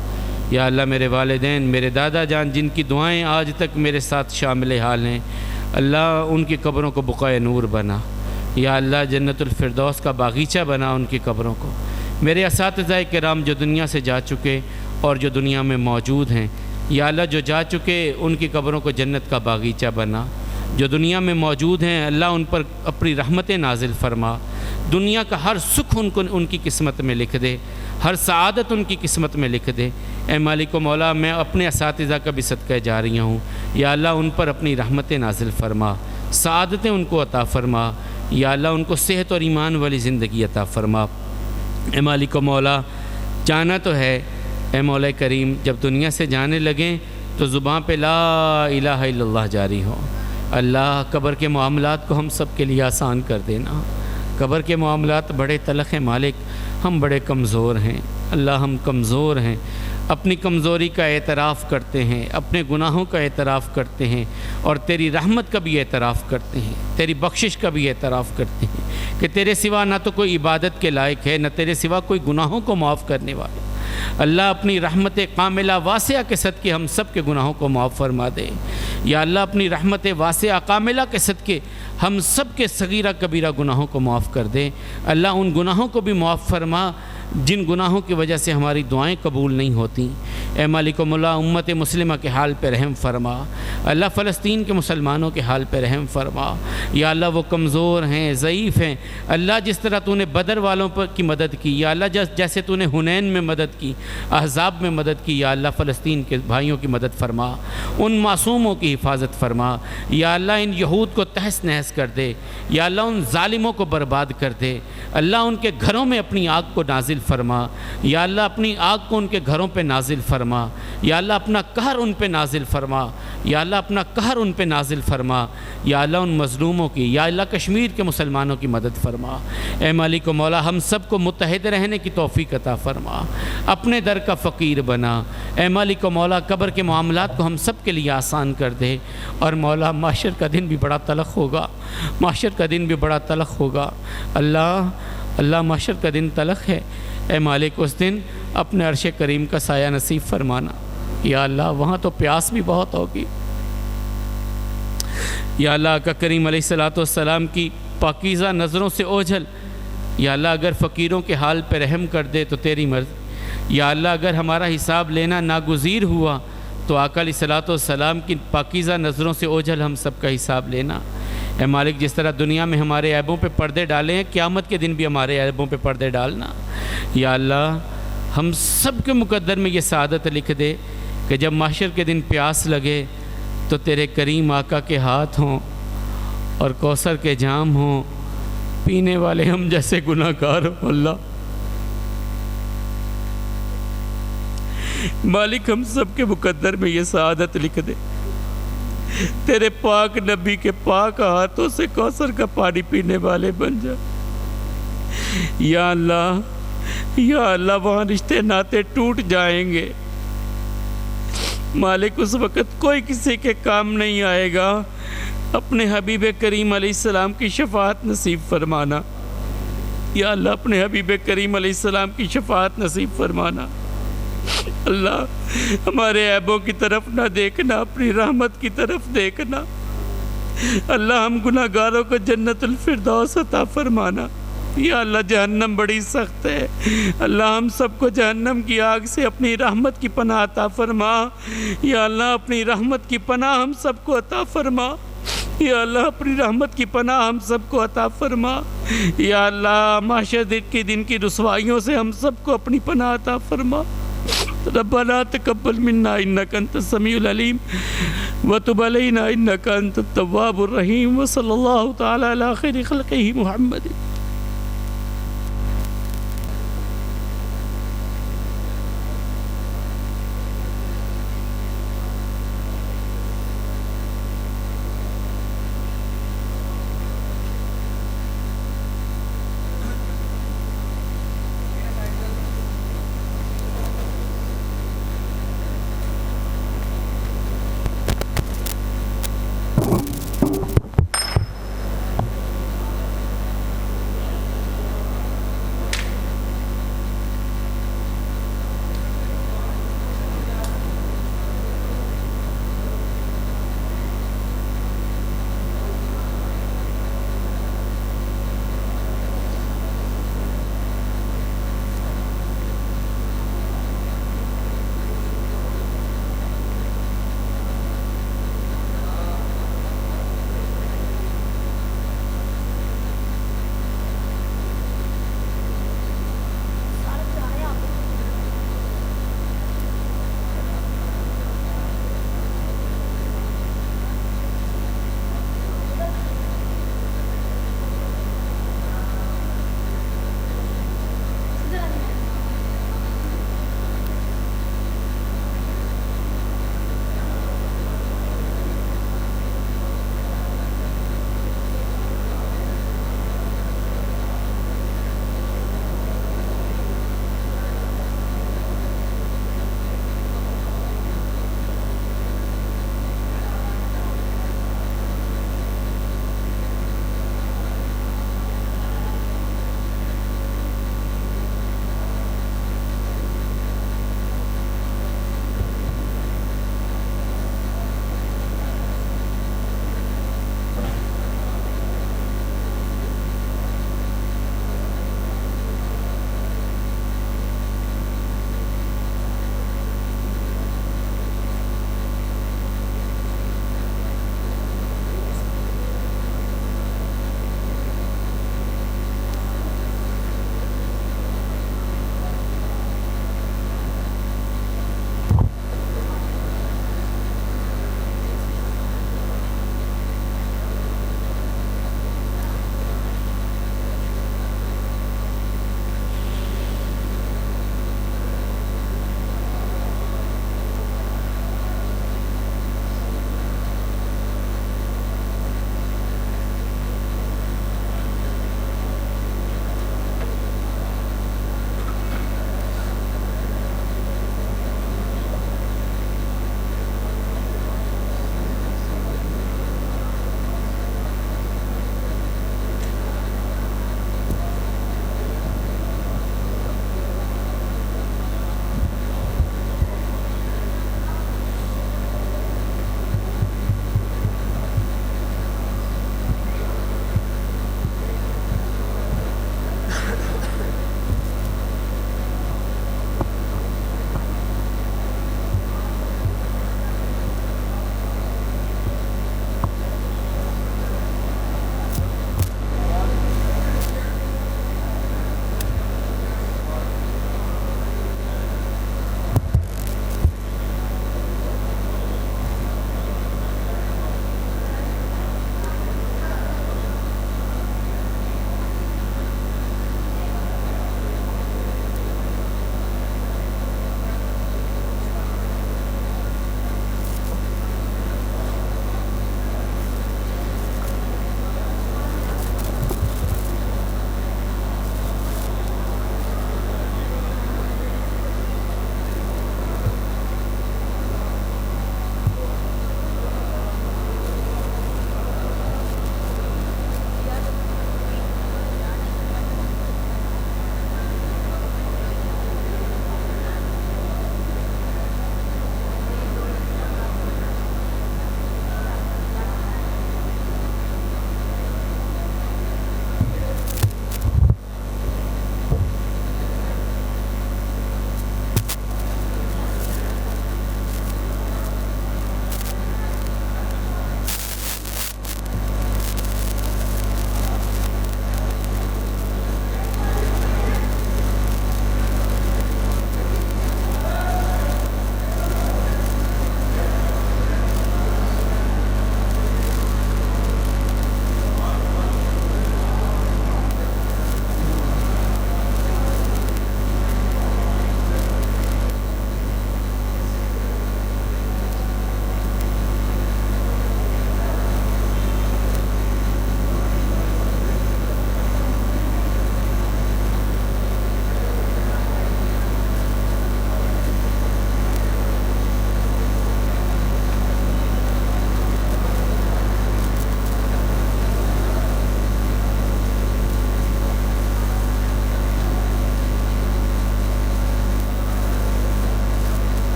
یا اللہ میرے والدین، میرے دادا جان جن کی دعائیں آج تک میرے ساتھ شامل حال ہیں، اللہ ان کی قبروں کو بقائے نور بنا، یا اللہ جنت الفردوس کا باغیچہ بنا ان کی قبروں کو۔ میرے اساتذہ کرام جو دنیا سے جا چکے اور جو دنیا میں موجود ہیں، یا اللہ جو جا چکے ان کی قبروں کو جنت کا باغیچہ بنا، جو دنیا میں موجود ہیں اللہ ان پر اپنی رحمتیں نازل فرما، دنیا کا ہر سکھ ان کی قسمت میں لکھ دے، ہر سعادت ان کی قسمت میں لکھ دے۔ اے مالک و مولا میں اپنے اساتذہ کا بھی صدقہ جاریہ ہوں، یا اللہ ان پر اپنی رحمتیں نازل فرما، سعادتیں ان کو عطا فرما، یا اللہ ان کو صحت اور ایمان والی زندگی عطا فرما۔ اے مالک و مولا جانا تو ہے، اے مولا کریم جب دنیا سے جانے لگیں تو زباں پہ لا الہ الا اللہ جاری ہو۔ اللہ قبر کے معاملات کو ہم سب کے لیے آسان کر دینا، قبر کے معاملات بڑے تلخ ہیں مالک، ہم بڑے کمزور ہیں، اللہ ہم کمزور ہیں، اپنی کمزوری کا اعتراف کرتے ہیں، اپنے گناہوں کا اعتراف کرتے ہیں، اور تیری رحمت کا بھی اعتراف کرتے ہیں، تیری بخشش کا بھی اعتراف کرتے ہیں کہ تیرے سوا نہ تو کوئی عبادت کے لائق ہے، نہ تیرے سوا کوئی گناہوں کو معاف کرنے والا۔ اللہ اپنی رحمت کاملہ واسعہ کے صدقے ہم سب کے گناہوں کو معاف فرما دے، یا اللہ اپنی رحمت واسعہ کاملہ کے صدقے ہم سب کے صغیرہ کبیرہ گناہوں کو معاف کر دے۔ اللہ ان گناہوں کو بھی معاف فرما جن گناہوں کی وجہ سے ہماری دعائیں قبول نہیں ہوتیں۔ اے مالک و مولا امت مسلمہ کے حال پہ رحم فرما، اللہ فلسطین کے مسلمانوں کے حال پہ رحم فرما، یا اللہ وہ کمزور ہیں، ضعیف ہیں، اللہ جس طرح تو نے بدر والوں پر کی مدد کی، یا اللہ جیسے تو نے حنین میں مدد کی، احزاب میں مدد کی، یا اللہ فلسطین کے بھائیوں کی مدد فرما، ان معصوموں کی حفاظت فرما، یا اللہ ان یہود کو تہس نہس کر دے، یا اللہ ان ظالموں کو برباد کر دے، اللہ ان کے گھروں میں اپنی آگ کو نازل فرما، یا اللہ اپنی آگ کو ان کے گھروں پہ نازل فرما، یا اللہ اپنا قہر ان پہ نازل فرما، یا اللہ اپنا قہر ان پہ نازل فرما، یا اللہ ان مظلوموں کی، یا اللہ کشمیر کے مسلمانوں کی مدد فرما۔ اے مالک و مولا ہم سب کو متحد رہنے کی توفیق عطا فرما، اپنے در کا فقیر بنا۔ اے مالک و مولا قبر کے معاملات کو ہم سب کے لیے آسان کر دے، اور مولا محشر کا دن بھی بڑا تلخ ہوگا، محشر کا دن بھی بڑا تلخ ہوگا۔ اللہ محشر کا دن تلخ ہے، اے مالک اس دن اپنے عرش کریم کا سایہ نصیب فرمانا، یا اللہ وہاں تو پیاس بھی بہت ہوگی، یا اللہ آقا کریم علیہ السلام کی پاکیزہ نظروں سے اوجھل، یا اللہ اگر فقیروں کے حال پہ رحم کر دے تو تیری مرضی، یا اللہ اگر ہمارا حساب لینا ناگزیر ہوا تو آقا علیہ السلام کی پاکیزہ نظروں سے اوجھل ہم سب کا حساب لینا۔ اے مالک جس طرح دنیا میں ہمارے عیبوں پہ پردے ڈالے ہیں، قیامت کے دن بھی ہمارے عیبوں پہ پردے ڈالنا، یا اللہ ہم سب کے مقدر میں یہ سعادت لکھ دے کہ جب محشر کے دن پیاس لگے تو تیرے کریم آقا کے ہاتھ ہوں اور کوثر کے جام ہوں، پینے والے ہم جیسے گناہگار ہوں۔ اللہ مالک ہم سب کے مقدر میں یہ سعادت لکھ دے، تیرے پاک نبی کے پاک ہاتھوں سے کوثر کا پانی پینے والے بن جا۔ یا اللہ وہاں رشتے ناتے ٹوٹ جائیں گے مالک، اس وقت کوئی کسی کے کام نہیں آئے گا، اپنے حبیب کریم علیہ السلام کی شفاعت نصیب فرمانا۔ یا اللہ اپنے حبیب کریم علیہ السلام کی شفاعت نصیب فرمانا۔ اللہ ہمارے عیبوں کی طرف نہ دیکھنا، اپنی رحمت کی طرف دیکھنا۔ اللہ ہم گناہ گاروں کو جنت الفردوس عطا فرمانا۔ یا اللہ جہنم بڑی سخت ہے، اللہ ہم سب کو جہنم کی آگ سے اپنی رحمت کی پناہ عطا فرما۔ یا اللہ اپنی رحمت کی پناہ ہم سب کو عطا فرما۔ یا اللہ اپنی رحمت کی پناہ ہم سب کو عطا فرما۔ یا اللہ محشر کے دن کی رسوائیوں سے ہم سب کو اپنی پناہ عطا فرما۔ ربنا تقبل منا انک انت السمیع العلیم وتب علینا انک انت التواب الرحیم، وصلی اللہ تعالی علی خیر خلقہ محمد۔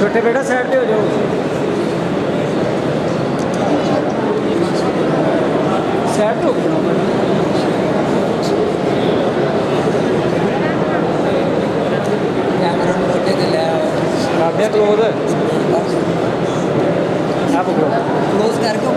ਛੋਟੇ ਬੇਟਾ ਸਾਈਡ ਤੇ ਹੋ ਜਾਓ। ਸਾਈਡ ਤੋਂ ਕੈਮਰਾ ਨੂੰ ਮੋਢੇ ਤੇ ਲੈ ਆਓ। ਕਰਦੇ ਕਲੋਜ਼। ਆ ਪਕੜੋ। ਕਲੋਜ਼ ਕਰਕੇ